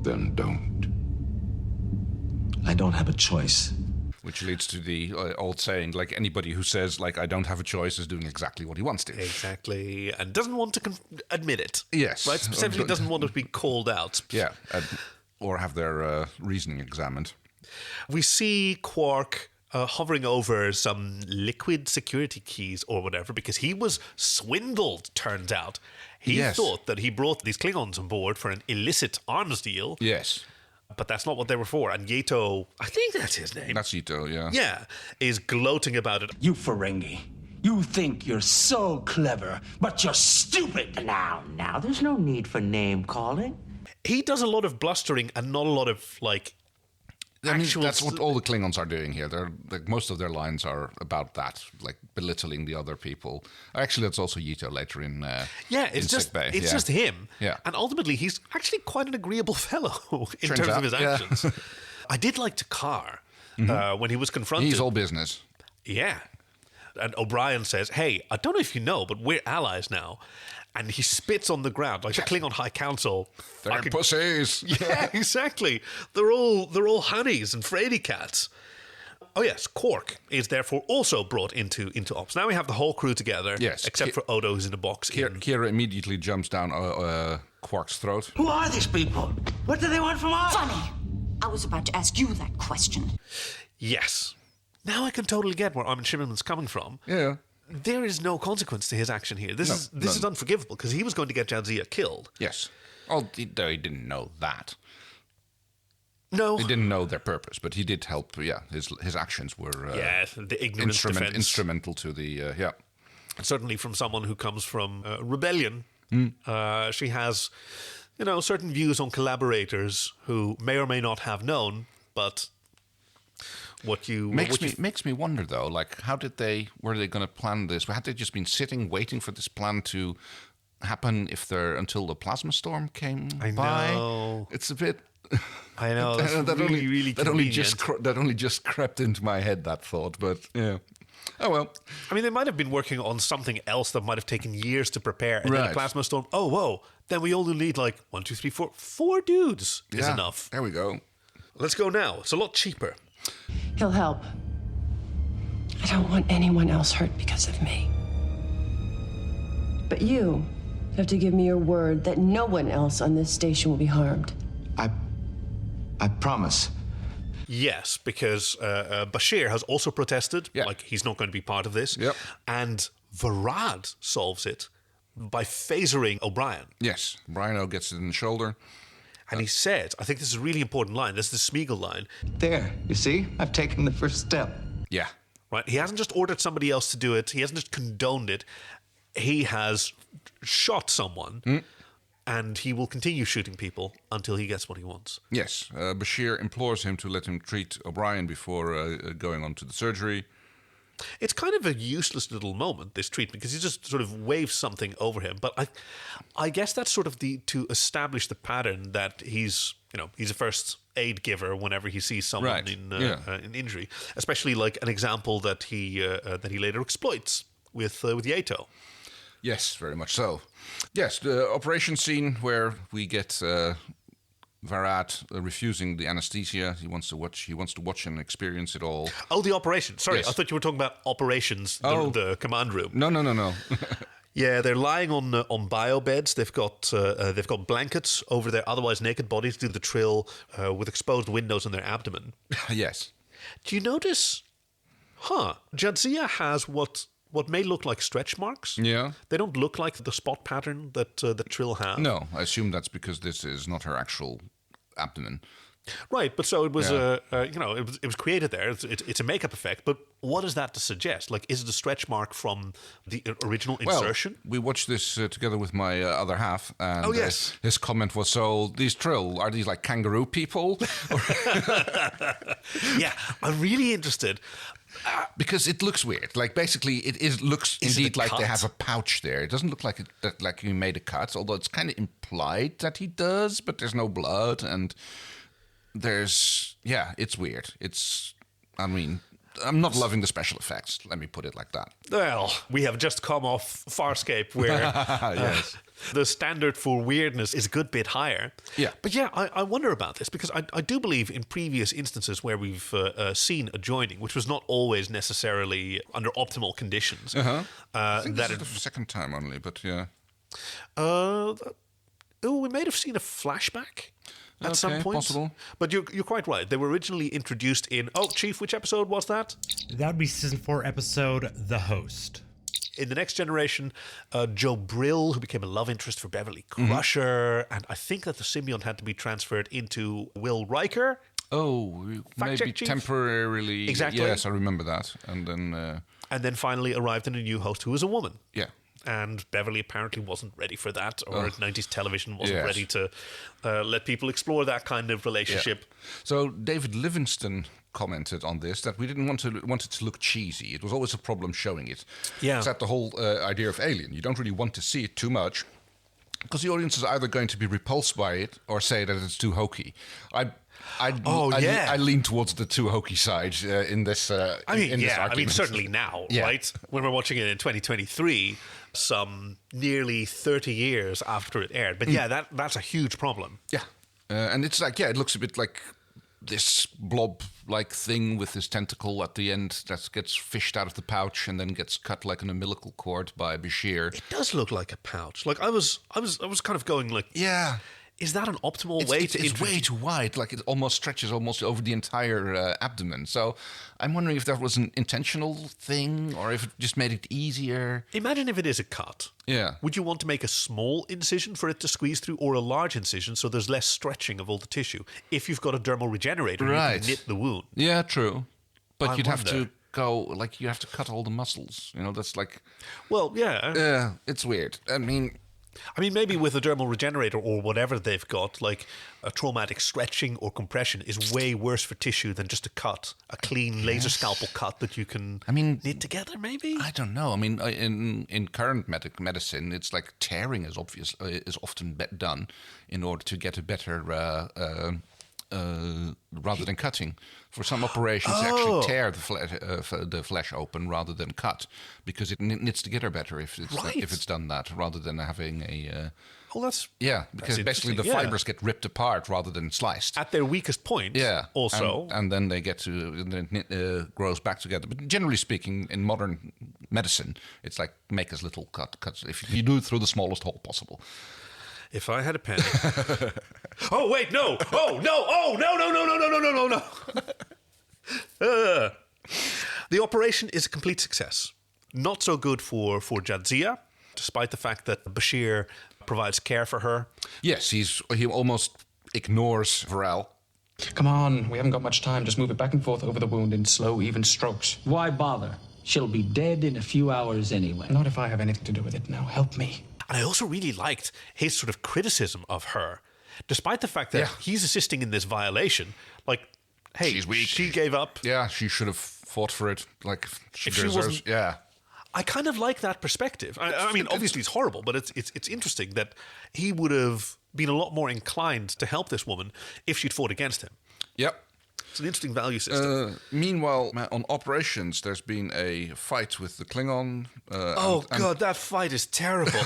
Then don't. I don't have a choice. Which leads to the old saying, like, anybody who says, like, I don't have a choice is doing exactly what he wants to. Exactly. And doesn't want to admit it. Yes. Right? Specifically doesn't want to be called out. Yeah. Or have their reasoning examined. We see Quark hovering over some liquid security keys or whatever because he was swindled, turns out. He thought that he brought these Klingons on board for an illicit arms deal. Yes. But that's not what they were for. And Yeto, I think that's his name. That's Yeto, yeah. Yeah, is gloating about it. You Ferengi, you think you're so clever, but you're stupid. Now, there's no need for name calling. He does a lot of blustering and not a lot of, like, actual... that's what all the Klingons are doing here. They're like, most of their lines are about that, like belittling the other people. Actually, that's also Yeto later in it's just sickbay. It's just him. Yeah. And ultimately, he's actually quite an agreeable fellow in terms of his actions. I did like Takar when he was confronted. He's all business. Yeah. And O'Brien says, hey, I don't know if you know, but we're allies now. And he spits on the ground like the Klingon High Council. They're pussies. Yeah, exactly. They're all honeys and fraidy cats. Oh yes, Quark is therefore also brought into ops. Now we have the whole crew together. Yes, except for Odo, who's in a box. Kira immediately jumps down Quark's throat. Who are these people? What do they want from us? Funny. I was about to ask you that question. Yes. Now I can totally get where Armin Shimmerman's coming from. Yeah. There is no consequence to his action here. This is unforgivable because he was going to get Jadzia killed. Yes. Well, he didn't know that. No. He didn't know their purpose, but he did help. Yeah, his actions were the ignorance defense. Instrumental to the Certainly from someone who comes from rebellion. She has, certain views on collaborators who may or may not have known, but makes me wonder though, like were they going to plan this? Had they just been sitting waiting for this plan to happen until the plasma storm came by? I know. It's a bit. I know. That only just crept into my head, that thought. But yeah. Oh well. I mean, they might have been working on something else that might have taken years to prepare, and then a plasma storm. Oh whoa! Then we only need like 1, 2, 3, 4. 4 dudes is enough. There we go. Let's go now. It's a lot cheaper. He'll help. I don't want anyone else hurt because of me. But you have to give me your word that no one else on this station will be harmed. I promise. Yes, because Bashir has also protested. Yeah. Like, he's not going to be part of this. Yep. And Varad solves it by phasering O'Brien. Yes. Brino gets it in the shoulder. And he said, I think this is a really important line. This is the Smeagol line. There, you see? I've taken the first step. Yeah. Right? He hasn't just ordered somebody else to do it. He hasn't just condoned it. He has shot someone. And he will continue shooting people until he gets what he wants. Yes. Bashir implores him to let him treat O'Brien before going on to the surgery. It's kind of a useless little moment, this treatment, because he just sort of waves something over him. But I guess that's sort of to establish the pattern that he's a first aid giver whenever he sees someone in injury. Especially like an example that he later exploits with Yeto. Yes, very much so. Yes, the operation scene where we get Varad refusing the anesthesia. He wants to watch and experience it all. Oh, the operation. Sorry, yes. I thought you were talking about operations, the command room. No. Yeah, they're lying on bio beds. They've got blankets over their otherwise naked bodies, do the Trill with exposed windows in their abdomen. Yes. Do you notice? Jadzia has what what may look like stretch marks. Yeah. They don't look like the spot pattern that Trill has. No, I assume that's because this is not her actual abdomen. Right, but so it was, it was created there. It's a makeup effect, but what is that to suggest? Like, is it a stretch mark from the original insertion? Well, we watched this together with my other half, and yes. His comment was, so these Trill, are these like kangaroo people? Yeah, I'm really interested. Because it looks weird. Like, basically, looks indeed like they have a pouch there. It doesn't look like like he made a cut, although it's kind of implied that he does, but there's no blood, and it's weird. I'm not loving the special effects, let me put it like that. Well, we have just come off Farscape, where yes. The standard for weirdness is a good bit higher. Yeah. But yeah, I wonder about this, because I do believe in previous instances where we've seen a joining, which was not always necessarily under optimal conditions. I think this is the second time only, but yeah. We may have seen a flashback at some point. Possible. But you're quite right. They were originally introduced in... Oh, Chief, which episode was that? That would be season 4 episode The Host. In The Next Generation, Joe Brill, who became a love interest for Beverly Crusher, and I think that the symbiont had to be transferred into Will Riker. Oh, maybe temporarily. Exactly. Yes, I remember that. And then finally arrived in a new host who was a woman. Yeah. And Beverly apparently wasn't ready for that, or 90s television wasn't ready to let people explore that kind of relationship. Yeah. So David Livingston commented on this, that we didn't want it to look cheesy. It was always a problem showing it. Yeah. It's that the whole idea of Alien. You don't really want to see it too much, because the audience is either going to be repulsed by it or say that it's too hokey. I lean towards the too hokey side in this. Certainly now, right? When we're watching it in 2023, some nearly 30 years after it aired. But that's a huge problem. Yeah, and it's like it looks a bit like this blob-like thing with this tentacle at the end that gets fished out of the pouch and then gets cut like an umbilical cord by Bashir. It does look like a pouch. Like I was kind of going like, yeah. Is that an optimal way to... It's way too wide. Like, it almost stretches over the entire abdomen. So I'm wondering if that was an intentional thing or if it just made it easier. Imagine if it is a cut. Yeah. Would you want to make a small incision for it to squeeze through, or a large incision so there's less stretching of all the tissue? If you've got a dermal regenerator, you can knit the wound. Yeah, true. But you'd have to go... Like, you have to cut all the muscles. You know, that's like... Well, yeah. Yeah, it's weird. I mean, maybe with a dermal regenerator or whatever they've got, like a traumatic stretching or compression is way worse for tissue than just a clean laser scalpel cut that you can knit together, maybe? I don't know. I mean, in current medicine, it's like tearing is often done in order to get a better... rather than cutting. For some operations, they actually tear the flesh open rather than cut, because it knits together better if it's done that, rather than having a... because basically the fibers get ripped apart rather than sliced. At their weakest point, also. And then they get to... then it grows back together. But generally speaking, in modern medicine, it's like make as little cuts. If you do it through the smallest hole possible. If I had a pen. Oh, wait, no. Oh, no. Oh, no. The operation is a complete success. Not so good for Jadzia, despite the fact that Bashir provides care for her. Yes, he almost ignores Varel. Come on, we haven't got much time. Just move it back and forth over the wound in slow, even strokes. Why bother? She'll be dead in a few hours anyway. Not if I have anything to do with it. Now help me. And I also really liked his sort of criticism of her, despite the fact that he's assisting in this violation. Like, hey, she's weak. She gave up. Yeah, she should have fought for it. Like, if she wasn't, I kind of like that perspective. I mean, obviously it's horrible, but it's interesting that he would have been a lot more inclined to help this woman if she'd fought against him. Yep. It's an interesting value system. Meanwhile, on operations, there's been a fight with the Klingon. God, that fight is terrible.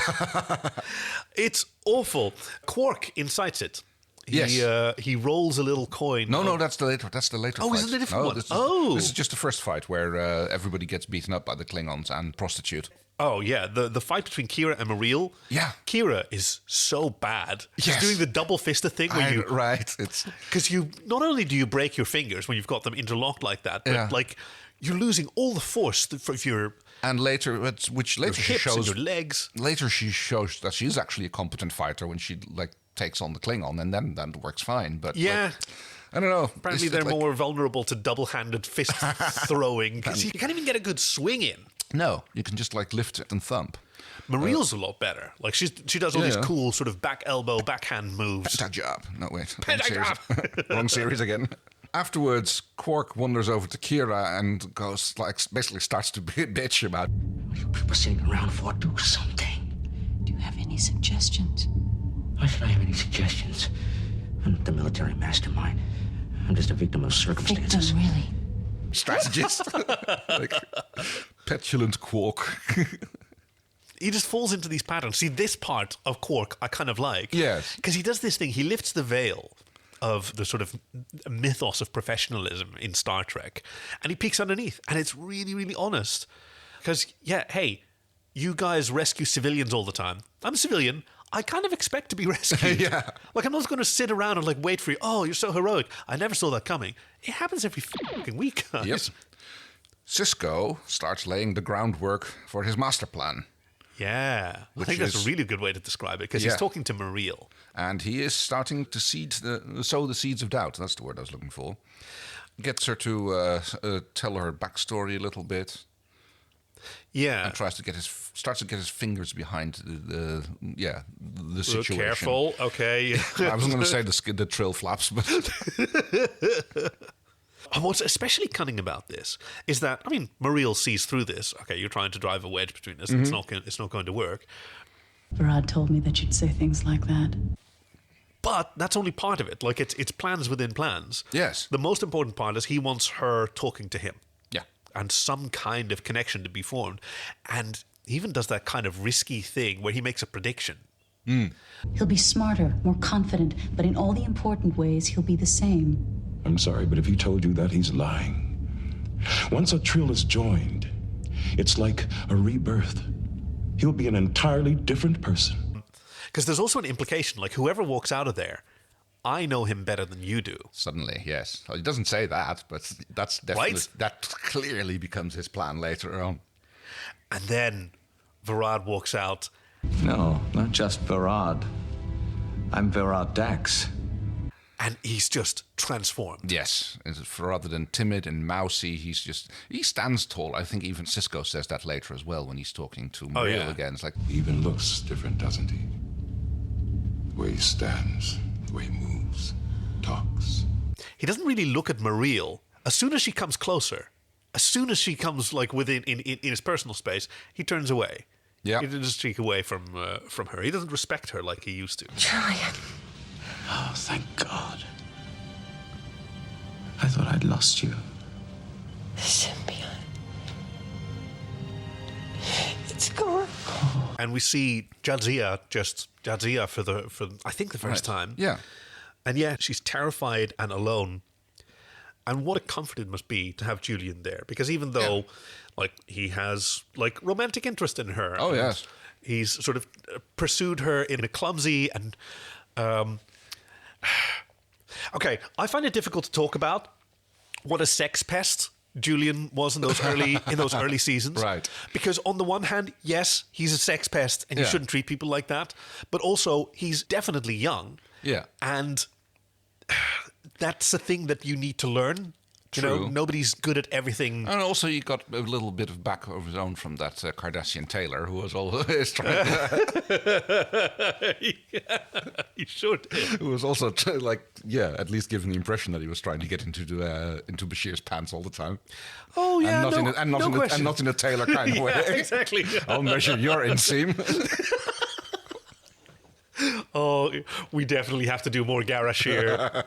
It's awful. Quark incites it. He rolls a little coin. No, that's the later. That's the later. Oh, fight. is it a different one? This is just the first fight where everybody gets beaten up by the Klingons and prostitute. Oh, yeah. The fight between Kira and Mareel. Yeah. Kira is so bad. Yes. She's doing the double-fisted thing where It's... Because not only do you break your fingers when you've got them interlocked like that, but like you're losing all the force of your And later, which later she hips and shows your legs. Later she shows that she's actually a competent fighter when she like takes on the Klingon, and then that works fine. But yeah. like, I don't know. Apparently they're more vulnerable to double-handed fist throwing because you can't even get a good swing in. No, you can just like lift it and thump. Mariel's a lot better. Like she does all these cool sort of back elbow, backhand moves. Penta job. No, wait. Penta Wrong series again. Afterwards, Quark wanders over to Kira and goes like basically starts to bitch about. You people sitting around for do something. Do you have any suggestions? Why should I have any suggestions? I'm not the military mastermind. I'm just a victim of circumstances. Victim, really? Strategist. Like petulant Quark. He just falls into these patterns. See, this part of Quark I kind of like. Yes. Because he does this thing. He lifts the veil of the sort of mythos of professionalism in Star Trek, and he peeks underneath, and it's really, really honest. Because, yeah, hey, you guys rescue civilians all the time. I'm a civilian. I kind of expect to be rescued. Yeah. Like, I'm not going to sit around and, like, wait for you. Oh, you're so heroic. I never saw that coming. It happens every fucking week, guys. Yep. Cisco starts laying the groundwork for his master plan. Yeah. I think that's a really good way to describe it, because he's talking to Mariel. And he is starting to sow the seeds of doubt. That's the word I was looking for. Gets her to tell her backstory a little bit. Yeah. And starts to get his fingers behind the situation. Careful, okay. I was going to say the Trill flaps, but... And what's especially cunning about this is that, I mean, Mariel sees through this. Okay, you're trying to drive a wedge between us. Mm-hmm. It's not going to work. Varad told me that you'd say things like that. But that's only part of it. Like, it's plans within plans. Yes. The most important part is he wants her talking to him. Yeah. And some kind of connection to be formed. And he even does that kind of risky thing where he makes a prediction. Mm. He'll be smarter, more confident, but in all the important ways, he'll be the same. I'm sorry, but if he told you that, he's lying. Once a Trill is joined, it's like a rebirth. He'll be an entirely different person. Because there's also an implication, like whoever walks out of there, I know him better than you do. Suddenly, yes. Well, he doesn't say that, but that's definitely... Right? That clearly becomes his plan later on. And then Varad walks out. No, not just Varad. I'm Varad Dax. And he's just transformed. Yes. Rather than timid and mousy, he stands tall. I think even Cisco says that later as well when he's talking to Mariel again. It's like... He even looks different, doesn't he? The way he stands, the way he moves, talks. He doesn't really look at Mariel. As soon as she comes closer, as soon as she comes like within in his personal space, he turns away. Yeah. He doesn't streak away from her. He doesn't respect her like he used to. Julian. Oh, thank God. I thought I'd lost you. The symbiont. It's gone. And we see Jadzia for I think the first time. Yeah. And yeah, she's terrified and alone. And what a comfort it must be to have Julian there. Because even though like he has like romantic interest in her. Oh, yes. He's sort of pursued her in a clumsy and okay, I find it difficult to talk about what a sex pest Julian was in those early seasons. Right. Because on the one hand, yes, he's a sex pest and you shouldn't treat people like that. But also, he's definitely young. Yeah. And that's a thing that you need to learn. You know, nobody's good at everying. And also, he got a little bit of back of his own from that Cardassian tailor who was always trying to... He should. Who was also, at least giving the impression that he was trying to get into Bashir's pants all the time. Oh, yeah, and not in a tailor kind of way. Exactly. I'll measure your inseam. Oh, we definitely have to do more Garrosh here.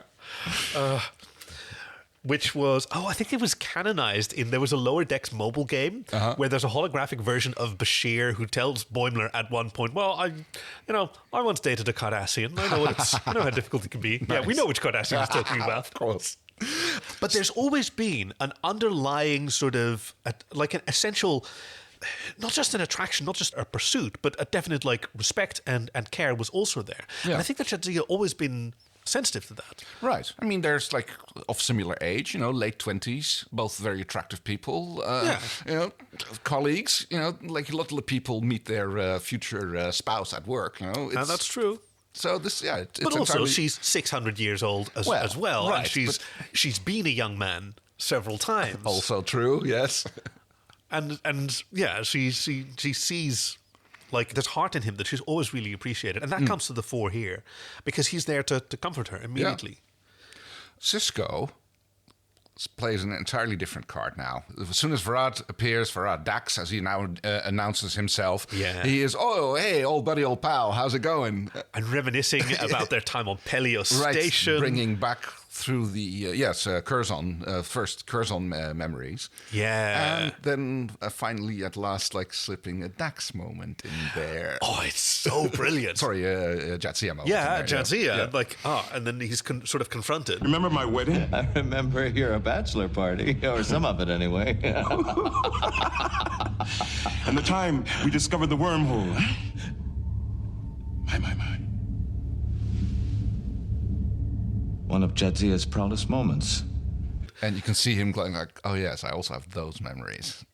Which was, I think it was canonized there was a Lower Decks mobile game where there's a holographic version of Bashir who tells Boimler at one point, well, I once dated a Cardassian. I know how difficult it can be. Nice. Yeah, we know which Cardassian he's talking about. Of course. But there's always been an underlying sort of, like an essential, not just an attraction, not just a pursuit, but a definite like respect and care was also there. Yeah. And I think that Jadzia always been sensitive to that. Right. I mean, there's like of similar age, late 20s, both very attractive people, colleagues, like a lot of people meet their future spouse at work, And that's true. So this, it's but also entirely... she's 600 years old as well, right, and she's been a young man several times. Also true, yes. and she sees like there's heart in him that she's always really appreciated, and that comes to the fore here because he's there to comfort her immediately. Yeah. Cisco plays an entirely different card now. As soon as Varad appears, Varad Dax, as he now announces himself, he is, oh, hey, old buddy, old pal, how's it going? And reminiscing about their time on Pelio right, Station. Bringing back through the, Curzon, first Curzon memories. Yeah. And then finally, at last, like slipping a Dax moment in there. Oh, it's so brilliant. Sorry, Jadzia moment. Yeah, in there, Jadzia. And then he's sort of confronted. Remember my wedding? I remember your bachelor party, or some of it anyway. And the time we discovered the wormhole. My. One of Jadzia's proudest moments. And you can see him going like, oh yes, I also have those memories.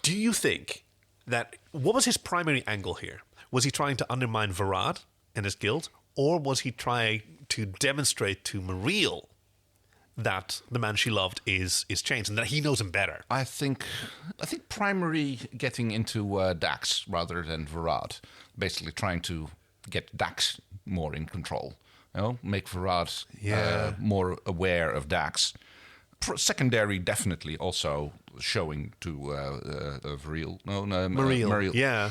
Do you think that, what was his primary angle here? Was he trying to undermine Varad and his guild, or was he trying to demonstrate to Mariel that the man she loved is changed and that he knows him better? I think primary getting into Dax rather than Varad, basically trying to get Dax more in control. Make Varad more aware of Dax. Secondary, definitely also showing to Mariel. Yeah.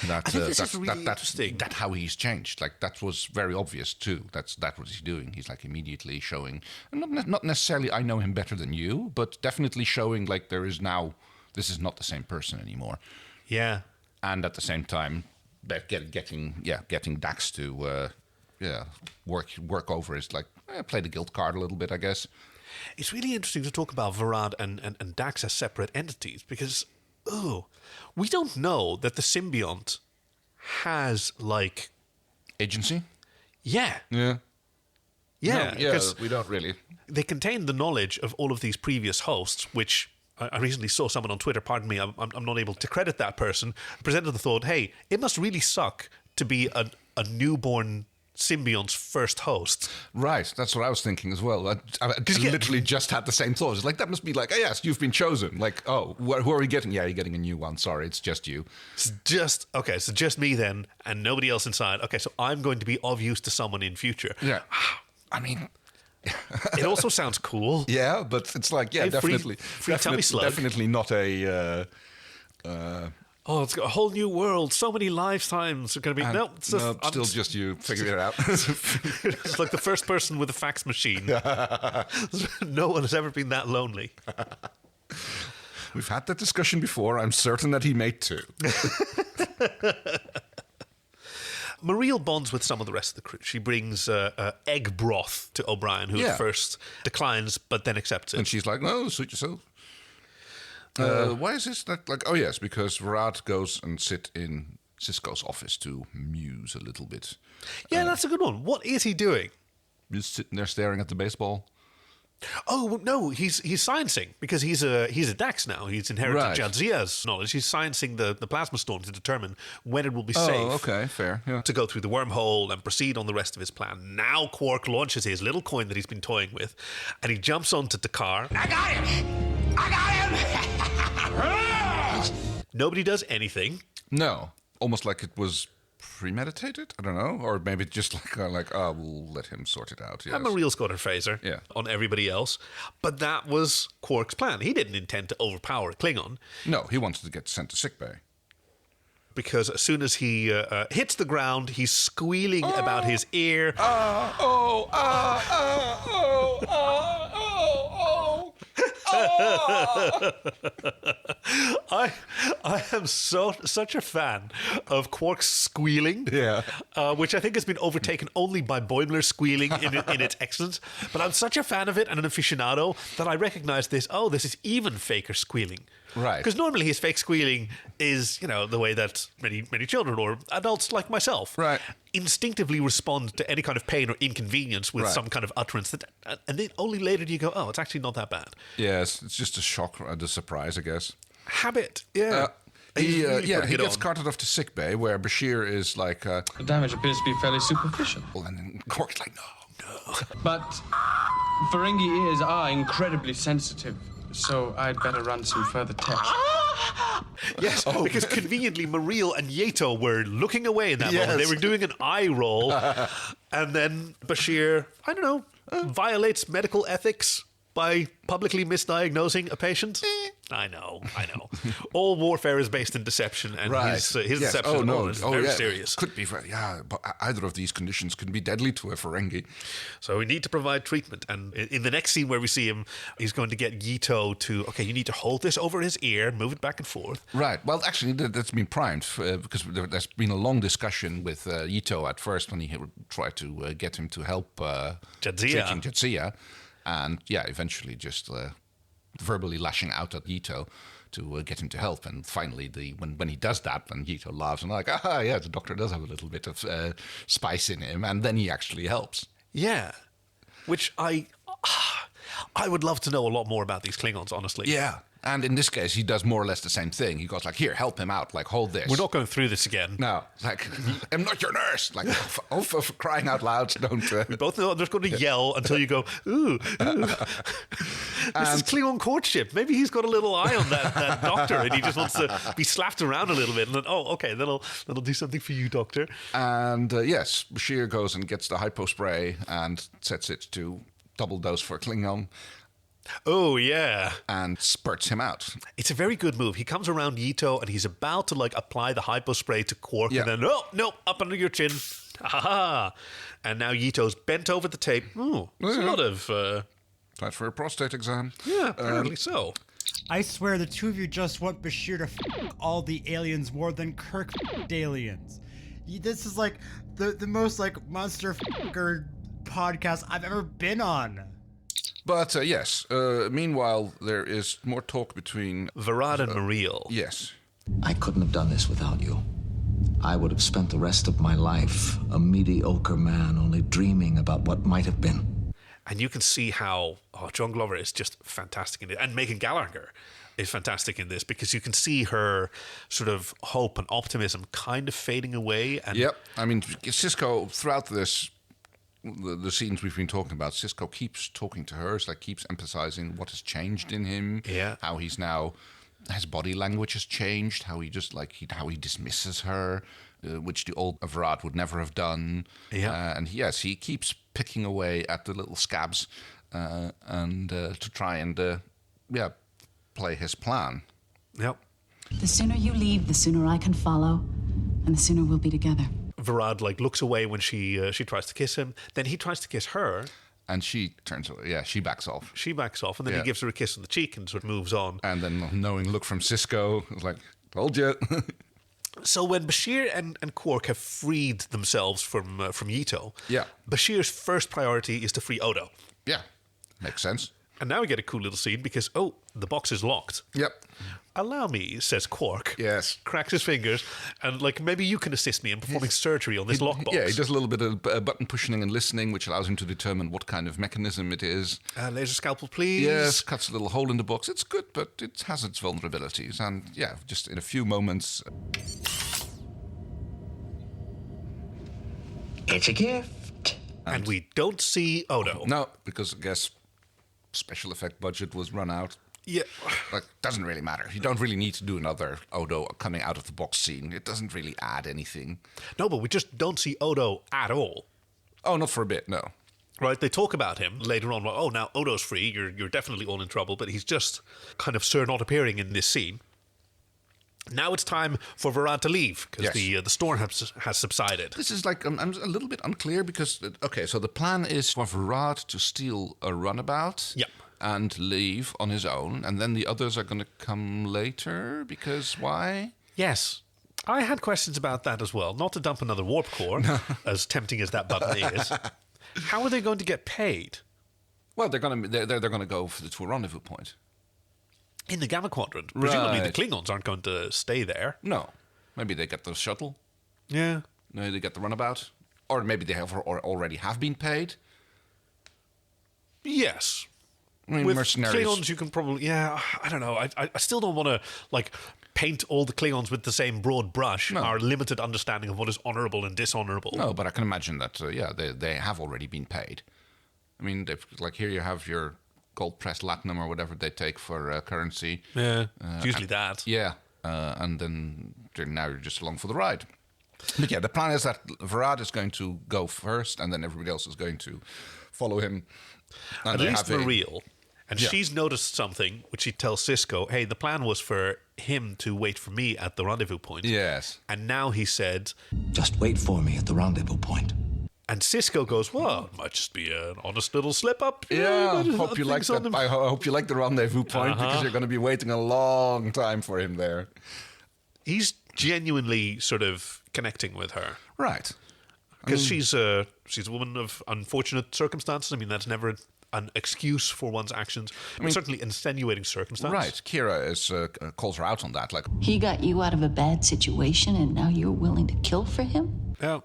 That, I think this is really interesting. That's how he's changed. Like, that was very obvious too. That's what he's doing. He's like immediately showing, not necessarily I know him better than you, but definitely showing like this is not the same person anymore. Yeah. And at the same time, getting Dax to work over is like play the guild card a little bit, I guess. It's really interesting to talk about Varad and Dax as separate entities because, we don't know that the symbiont has, like... agency? Yeah. Yeah. Yeah. No, we don't really. They contain the knowledge of all of these previous hosts, which I recently saw someone on Twitter, pardon me, I'm not able to credit that person, presented the thought, hey, it must really suck to be a newborn symbiont's first host. Right, that's what I was thinking as well. I literally just had the same thought. It's like, that must be like, oh yes, you've been chosen. Like, oh, who are we getting? Yeah, you're getting a new one. Sorry, it's just you. It's just me then, and nobody else inside. Okay, so I'm going to be of use to someone in future. Yeah, I mean... it also sounds cool. Yeah, but it's like, yeah, definitely not a... it's got a whole new world. So many lifetimes are going to be... Still just you. Figure it out. It's like the first person with a fax machine. No one has ever been that lonely. We've had that discussion before. I'm certain that he made too. Mariel bonds with some of the rest of the crew. She brings egg broth to O'Brien, who at first declines but then accepts it. And she's like, no, suit yourself. Why is this that like? Oh yes, because Varad goes and sit in Cisco's office to muse a little bit. Yeah, that's a good one. What is he doing? Just sitting there staring at the baseball. Oh no, he's sciencing because he's a Dax now. He's inherited Jadzia's knowledge. He's sciencing the plasma storm to determine when it will be safe. Okay, fair. Yeah. To go through the wormhole and proceed on the rest of his plan. Now Quark launches his little coin that he's been toying with, and he jumps onto the car. I got him! Nobody does anything. No, almost like it was premeditated. I don't know, or maybe just like we'll let him sort it out. Yes. And Mariel's got her phaser on everybody else, but that was Quark's plan. He didn't intend to overpower a Klingon. No, he wanted to get sent to sickbay. Because as soon as he hits the ground, he's squealing about his ear. I am such a fan of Quark's squealing, which I think has been overtaken only by Boimler's squealing in its excellence. But I'm such a fan of it and an aficionado that I recognize this. Oh, this is even faker squealing. Right. Because normally his fake squealing is, the way that many children or adults like myself instinctively respond to any kind of pain or inconvenience with some kind of utterance, and then only later do you go, oh, it's actually not that bad. Yes, it's just a shock and a surprise, I guess. Habit, yeah. He gets carted off to sickbay where Bashir is like... The damage appears to be fairly superficial. And then Quark's like, no. But Ferengi ears are incredibly sensitive, so I'd better run some further tests. Yes, because conveniently Mareel and Yeto were looking away in that moment. They were doing an eye roll. And then Bashir, I don't know, violates medical ethics by publicly misdiagnosing a patient. I know. All warfare is based in deception, and his deception is very serious. Could be, but either of these conditions could be deadly to a Ferengi. So we need to provide treatment. And in the next scene where we see him, he's going to get Yeto to, okay, you need to hold this over his ear, move it back and forth. Right. Well, actually, that's been primed because there's been a long discussion with Yeto at first when he tried to get him to help Jadzia. And eventually just verbally lashing out at Yeto to get him to help. And finally, when he does that, then Yeto laughs and like, the doctor does have a little bit of spice in him, and then he actually helps. Yeah, which I would love to know a lot more about these Klingons, honestly. Yeah. And in this case, he does more or less the same thing. He goes like, here, help him out. Like, hold this. We're not going through this again. No. Like, I'm not your nurse. Like, for crying out loud, don't... We both know I'm just going to yell until you go, ooh. This is Klingon courtship. Maybe he's got a little eye on that doctor and he just wants to be slapped around a little bit. And then, okay, that'll do something for you, doctor. And, Bashir goes and gets the hypo spray and sets it to double dose for Klingon. Oh, yeah. And spurts him out. It's a very good move. He comes around Yeto and he's about to apply the hypo spray to Quark and then, no, up under your chin. Ha. And now Yeto's bent over the tape. Oh, there's a lot of... Time for a prostate exam. Yeah, apparently so. I swear the two of you just want Bashir to all the aliens more than Kirk aliens. This is like the most monster podcast I've ever been on. But meanwhile, there is more talk between... Varad and Mareel. Yes. I couldn't have done this without you. I would have spent the rest of my life a mediocre man only dreaming about what might have been. And you can see how John Glover is just fantastic in it. And Megan Gallagher is fantastic in this because you can see her sort of hope and optimism kind of fading away. And yep. I mean, Sisko, throughout this... The scenes we've been talking about, Sisko keeps talking to her. It's like keeps emphasizing what has changed in him. Yeah. How he's now, his body language has changed. How he just how he dismisses her, which the old Varad would never have done. Yeah. And he keeps picking away at the little scabs, and to try and play his plan. Yep. The sooner you leave, the sooner I can follow, and the sooner we'll be together. Varad looks away when she tries to kiss him. Then he tries to kiss her. And she turns away. Yeah, she backs off. She backs off, and then he gives her a kiss on the cheek and sort of moves on. And then a knowing look from Sisko. It's like, told you. So when Bashir and Quark have freed themselves from Yeto, Bashir's first priority is to free Odo. Yeah, makes sense. And now we get a cool little scene because, the box is locked. Yep. Allow me, says Quark. Yes. Cracks his fingers. And, maybe you can assist me in performing surgery on this lockbox. Yeah, he does a little bit of button pushing and listening, which allows him to determine what kind of mechanism it is. Laser scalpel, please. Yes, cuts a little hole in the box. It's good, but it has its vulnerabilities. And, just in a few moments... It's a gift. And we don't see Odo. No, because I guess special effect budget was run out. Yeah. Doesn't really matter. You don't really need to do another Odo coming out of the box scene. It doesn't really add anything. No, but we just don't see Odo at all. Oh, not for a bit, no. Right, they talk about him later on. Now Odo's free. You're definitely all in trouble. But he's just kind of not appearing in this scene. Now it's time for Varad to leave because the storm has subsided. This is I'm a little bit unclear because, so the plan is for Varad to steal a runabout and leave on his own, and then the others are going to come later because why? Yes. I had questions about that as well. Not to dump another warp core, as tempting as that button is. How are they going to get paid? Well, they're going to go to a rendezvous point. In the Gamma Quadrant. Presumably the Klingons aren't going to stay there. No. Maybe they get the shuttle. Yeah. Maybe they get the runabout. Or maybe they have or already have been paid. Yes. I mean, With mercenaries. Klingons, you can probably... Yeah, I don't know. I still don't want to, like, paint all the Klingons with the same broad brush. Our limited understanding of what is honorable and dishonorable. No, but I can imagine that, they have already been paid. I mean, like here you have your gold-pressed latinum or whatever they take for currency. Yeah, it's usually that. Yeah, and then now you're just along for the ride. But yeah, the plan is that Varad is going to go first, and then everybody else is going to follow him. And At least Mariel. And Yeah. she's noticed something, which she tells Cisco, hey, the plan was for him to wait for me at the rendezvous point. Yes. And now he said... Just wait for me at the rendezvous point. And Cisco goes, well, it might just be an honest little slip-up. Yeah, I hope you like that. I hope you like the rendezvous point because you're going to be waiting a long time for him there. He's genuinely sort of connecting with her. Right. Because she's a woman of unfortunate circumstances. I mean, that's never an excuse for one's actions. I mean, certainly insinuating circumstances. Right. Kira calls her out on that. Like, He got you out of a bad situation and now you're willing to kill for him? Yeah.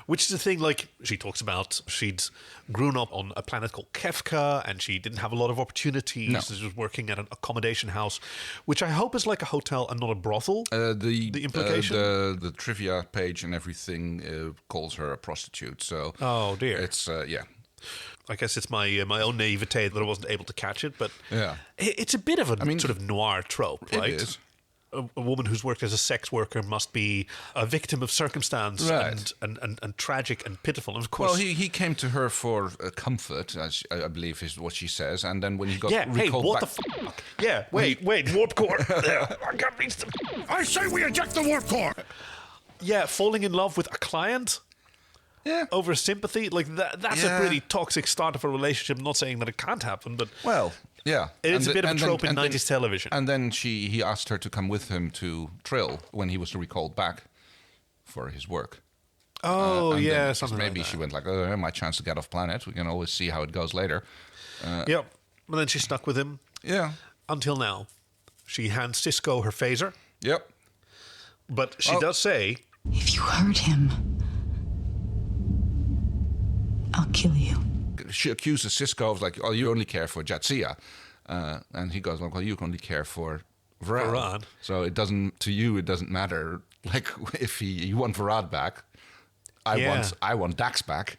Which is the thing, like, she talks about she'd grown up on a planet called Kefka and she didn't have a lot of opportunities. No. She was working at an accommodation house, which I hope is like a hotel and not a brothel. The implication? the trivia page and everything calls her a prostitute. So Oh, dear. It's, yeah. I guess it's my own naivete that I wasn't able to catch it, but Yeah. it's a bit of a sort of noir trope, right? It is. A woman who's worked as a sex worker must be a victim of circumstance Right. and tragic and pitiful. And of course, Well, he came to her for comfort, as I believe is what she says, and then when he got yeah, hey, recalled what back, the fuck? Yeah, wait, warp core. I can't reach the... I say we eject the warp core! Yeah, falling in love with a client yeah, over sympathy, like that's Yeah. a pretty toxic start of a relationship. I'm not saying that it can't happen, but well, yeah, it is a bit of a and trope in and 90s television. And then he asked her to come with him to Trill when he was recalled back for his work. Oh, And yeah, then something maybe like that. she went like, "Oh, my chance to get off planet. We can always see how it goes later." Yep. And then she stuck with him Yeah. until now. She hands Cisco her phaser, Yep. but she does say, If you hurt him, I'll kill you. She accuses Cisco of like, "Oh, you only care for Jadzia," and he goes, "Well, you only care for Varad. Varad. So it doesn't matter. Like if you want Varad back, I want Dax back."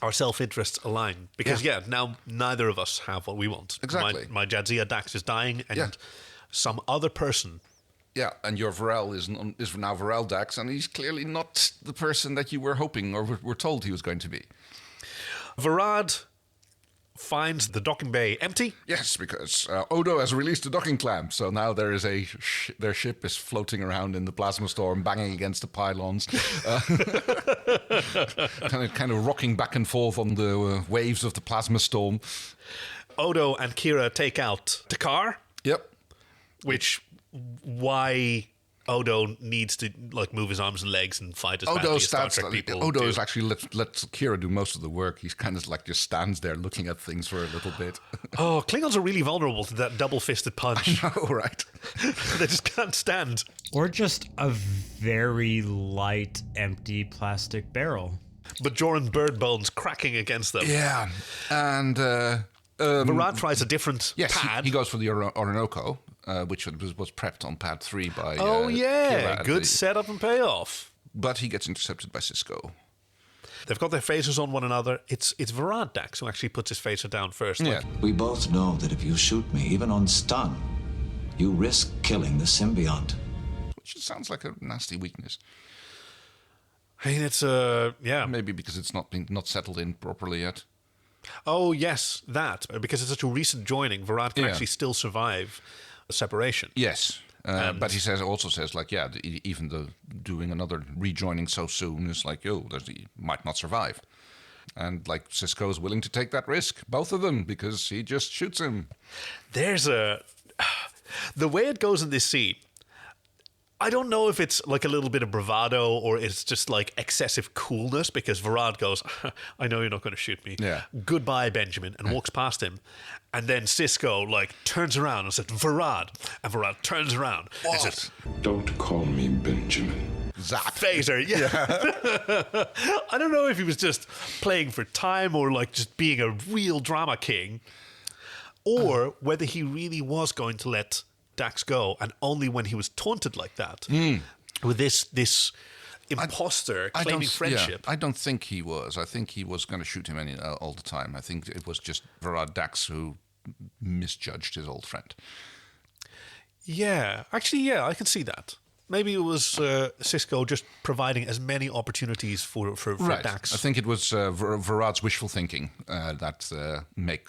our self-interests align. Because, now neither of us have what we want. Exactly. My Jadzia Dax is dying, and Yeah. some other person... Yeah, and your Varel is now Varel Dax, and he's clearly not the person that you were hoping or were told he was going to be. Varad finds the docking bay empty. Yes, because Odo has released a docking clamp, so now there is their ship is floating around in the plasma storm, banging against the pylons, kind of rocking back and forth on the waves of the plasma storm. Odo and Kira take out the car. Yep. Which, why Odo needs to like move his arms and legs and fight as badly as Star Trek people Odo do. is actually lets Kira do most of the work. He's kind of like just stands there looking at things for a little bit. Oh, Klingons are really vulnerable to that double-fisted punch. I know, right? They just can't stand. Or just a very light, empty plastic barrel. Bajoran bird bones cracking against them. Yeah, and Varad tries a different pad. He goes for the Orinoco, which was prepped on pad 3 by. Oh yeah, Kira good setup and payoff. But he gets intercepted by Cisco. They've got their phasers on one another. It's Varad Dax who actually puts his phaser down first. Yeah. We both know that if you shoot me, even on stun, you risk killing the symbiont. Which sounds like a nasty weakness. I mean, it's Maybe because it's not settled in properly yet. Oh yes, that because it's such a recent joining, Varad can actually still survive a separation. Yes. But he also says, like, even though doing another rejoining so soon is like, he might not survive. And, like, Cisco is willing to take that risk, both of them, because he just shoots him. There's the way it goes in this scene, I don't know if it's like a little bit of bravado or it's just like excessive coolness because Varad goes, I know you're not going to shoot me. Yeah. Goodbye, Benjamin, and walks past him. And then Cisco like turns around and says, Varad. And Varad turns around and says, Don't call me Benjamin. zap. phaser. Yeah. I don't know if he was just playing for time or like just being a real drama king, or whether he really was going to let Dax go, and only when he was taunted like that with this imposter claiming friendship. I don't think he was. I think he was going to shoot him all the time. I think it was just Varad Dax who misjudged his old friend. Yeah, actually, yeah, I can see that. Maybe it was Cisco just providing as many opportunities for Right. Dax. I think it was Varad's wishful thinking that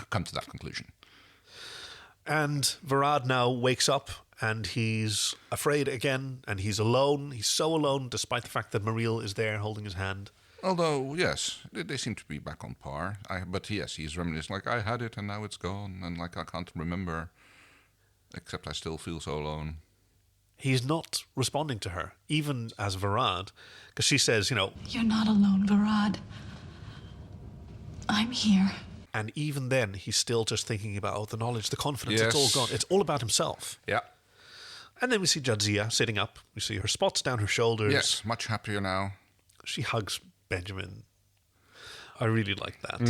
come to that conclusion. And Varad now wakes up and he's afraid again, and he's alone. He's so alone, despite the fact that Mariel is there holding his hand. Although, yes, they seem to be back on par. But yes, he's reminiscing, like, I had it and now it's gone, and like I can't remember, except I still feel so alone. He's not responding to her, even as Varad, because she says, You're not alone, Varad. I'm here. and even then he's still just thinking about the knowledge, the confidence. Yes. It's all gone. It's all about himself. Yeah. And then we see Jadzia sitting up. We see her spots down her shoulders. Yes, much happier now. She hugs Benjamin. I really like that.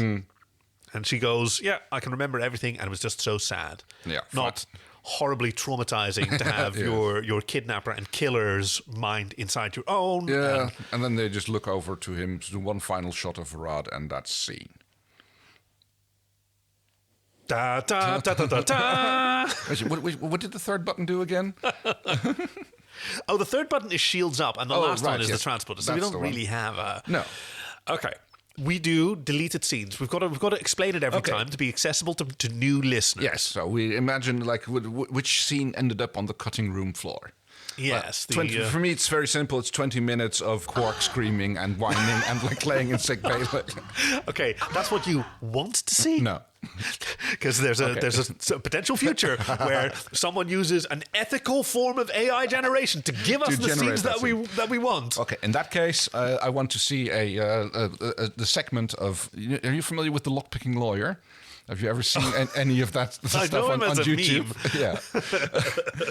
And she goes, yeah, I can remember everything, and it was just so sad. Yeah, Not horribly traumatizing to have your kidnapper and killer's mind inside your own. Yeah, and then they just look over to him to do one final shot of Rad, and that's scene. Da, da, da, da, da, da. What did the third button do again? Oh, the third button is shields up, and the last one is yes. the transporter. So we That's don't the one. really have a... No. Okay. We do deleted scenes. We've got to explain it every time to be accessible to new listeners. Yes, so we imagine like which scene ended up on the cutting room floor. Yes. For me, it's very simple. It's 20 minutes of Quark screaming and whining and like laying in sick bay. Okay, that's what you want to see? No. Because there's a potential future where someone uses an ethical form of AI generation to give us the scenes that we want. Okay, in that case, I want to see the segment of... Are you familiar with the lockpicking lawyer? Have you ever seen any of that stuff on YouTube? Yeah.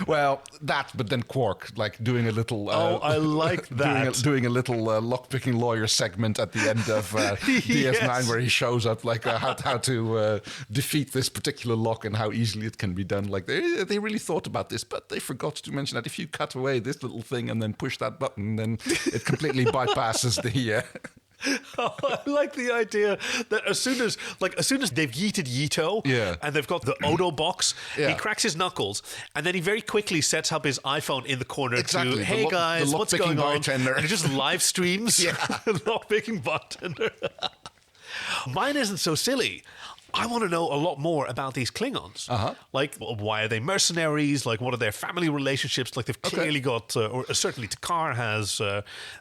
Well, that, but then Quark, like doing a little... I like that. Doing a little lockpicking lawyer segment at the end of DS9 where he shows up like how to defeat this particular lock and how easily it can be done. Like they really thought about this, but they forgot to mention that if you cut away this little thing and then push that button, then it completely bypasses the... Oh, I like the idea that as soon as they've yeeted Yeeto and they've got the Odo box, he cracks his knuckles and then he very quickly sets up his iPhone in the corner to, hey guys, what's going on? Bartender. And he just live streams lockpicking bartender. Mine isn't so silly. I want to know a lot more about these Klingons. Like, why are they mercenaries? Like, what are their family relationships? Like, they've clearly got, or certainly Takar has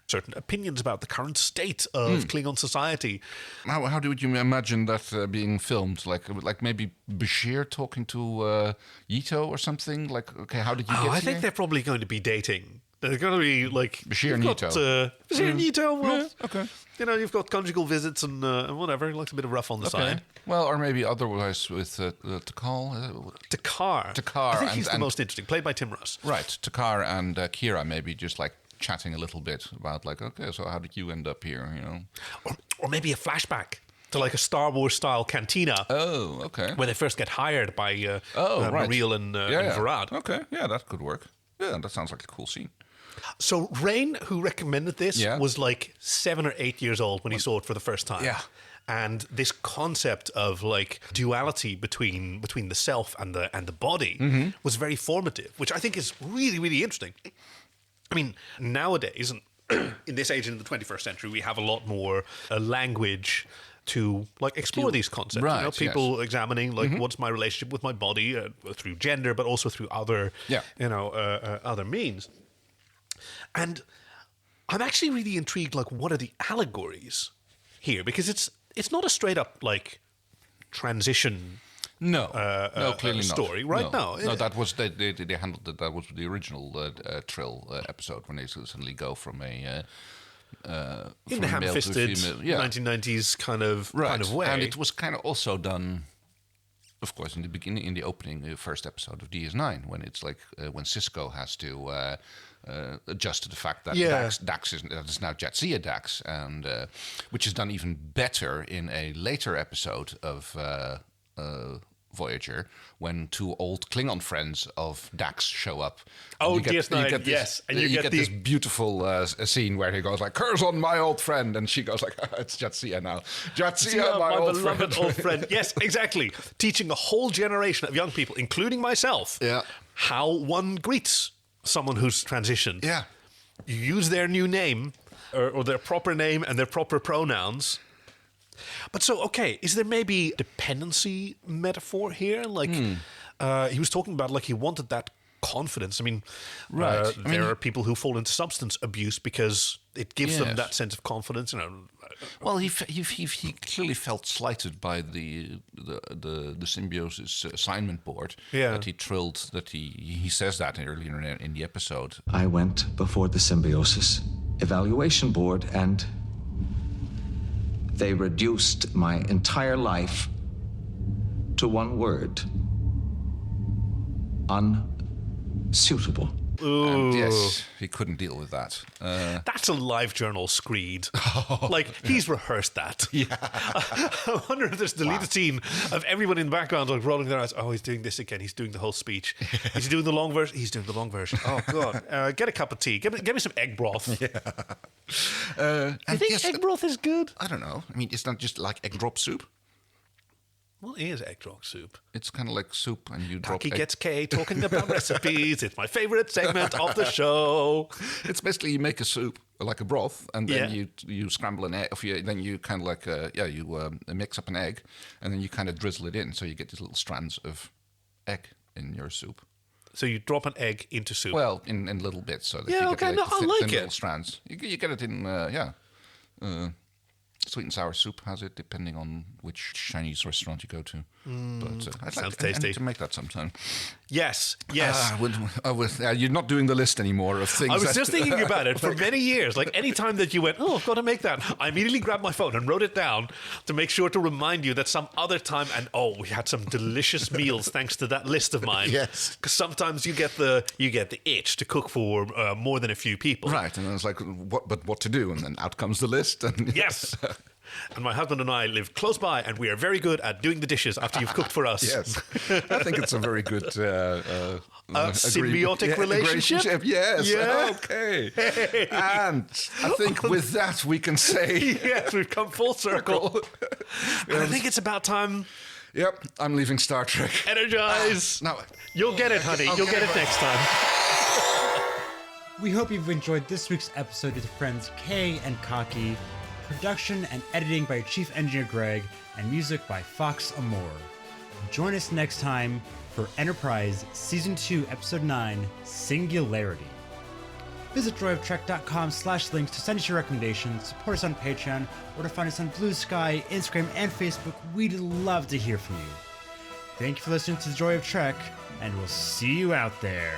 certain opinions about the current state of Klingon society. How would you imagine that being filmed? Like maybe Bashir talking to Yeeto or something? Like, okay, how did you get here? I think they're probably going to be dating. They're going to be like... Bashir and Yeeto. Bashir and Yeeto, well... Yeah, okay. You know, you've got conjugal visits and whatever. He likes a bit of rough on the side. Well, or maybe otherwise with Takar. Takar. I think he's the most interesting. Played by Tim Russ. Right. Takar and Kira maybe just like chatting a little bit about like, okay, so how did you end up here, you know? Or maybe a flashback to like a Star Wars style cantina. Oh, okay. Where they first get hired by right. Mariel and Varad. Okay, yeah, that could work. Yeah, that sounds like a cool scene. So Rhaen, who recommended this, was like 7 or 8 years old when he saw it for the first time. Yeah. And this concept of like duality between the self and the body was very formative, which I think is really, really interesting. I mean, nowadays, and in this age in the 21st century, we have a lot more language to like explore these concepts. Right, you know, people examining like what's my relationship with my body through gender, but also through other, other means. And I'm actually really intrigued, like, what are the allegories here? Because it's not a straight up like transition. No, clearly story, not. right? No, that was they handled it. That was the original Trill episode when they suddenly go from a in the ham-fisted 1990s kind of way, and it was kind of also done of course, in the beginning, in the opening, first episode of DS9, when it's like when Cisco has to adjust to the fact that Dax is now Jadzia Dax, and which is done even better in a later episode of Voyager, when 2 old Klingon friends of Dax show up. DS9, yes. And you get this beautiful scene where he goes like, "Curse on my old friend," and she goes like, "It's Jadzia now. Jadzia, my old beloved friend." old friend. Yes, exactly. Teaching a whole generation of young people, including myself, how one greets someone who's transitioned. Yeah. You use their new name, or their proper name and their proper pronouns. But so, okay, is there maybe dependency metaphor here? Like, he was talking about, like, he wanted that confidence. I mean, there are people who fall into substance abuse because it gives them that sense of confidence. You know. Well, he clearly felt slighted by the symbiosis assignment board that he trilled. That he says that earlier in the episode. I went before the symbiosis evaluation board, and they reduced my entire life to one word: unsuitable. And yes, he couldn't deal with that. That's a live journal screed. Like, he's rehearsed that. Yeah. I wonder if there's a deleted scene of everyone in the background like rolling their eyes. Oh, he's doing this again. He's doing the whole speech. Is he doing the long version? He's doing the long version. Oh, God. Get a cup of tea. Get me some egg broth. Yeah. I think egg broth is good. I don't know. I mean, it's not just like egg drop soup. What is egg drop soup? It's kind of like soup, and you drop. Taki gets K talking about recipes. It's my favorite segment of the show. It's basically you make a soup, like a broth, and then you scramble an egg. Then you kind of like you mix up an egg, and then you kind of drizzle it in, so you get these little strands of egg in your soup. So you drop an egg into soup. Well, in little bits, so that you get I like thin it. little strands. You get it in sweet and sour soup has it, depending on which Chinese restaurant you go to. But sounds tasty. I need to make that sometime. Yes. You're not doing the list anymore of things. I was just thinking about it for many years. Like, any time that you went, oh, I've got to make that, I immediately grabbed my phone and wrote it down to make sure to remind you that some other time, and we had some delicious meals thanks to that list of mine. Yes. Because sometimes you get the itch to cook for more than a few people. Right, and then it's like, what to do? And then out comes the list. And yes. And my husband and I live close by, and we are very good at doing the dishes after you've cooked for us. Yes. I think it's a very good symbiotic relationship. Yes. Yeah. Okay. Hey. And I think with that we can say yes, we've come full circle. And I think it's about time. Yep, I'm leaving Star Trek. Energize. No, you'll get it, honey. You'll get it next time. We hope you've enjoyed this week's episode with friends Kay and Kaki. Production and editing by Chief Engineer Greg, and music by Fox Amore. Join us next time for Enterprise Season 2, Episode 9, Singularity. Visit joyoftrek.com/links to send us your recommendations, support us on Patreon, or to find us on Blue Sky, Instagram, and Facebook. We'd love to hear from you. Thank you for listening to The Joy of Trek, and we'll see you out there.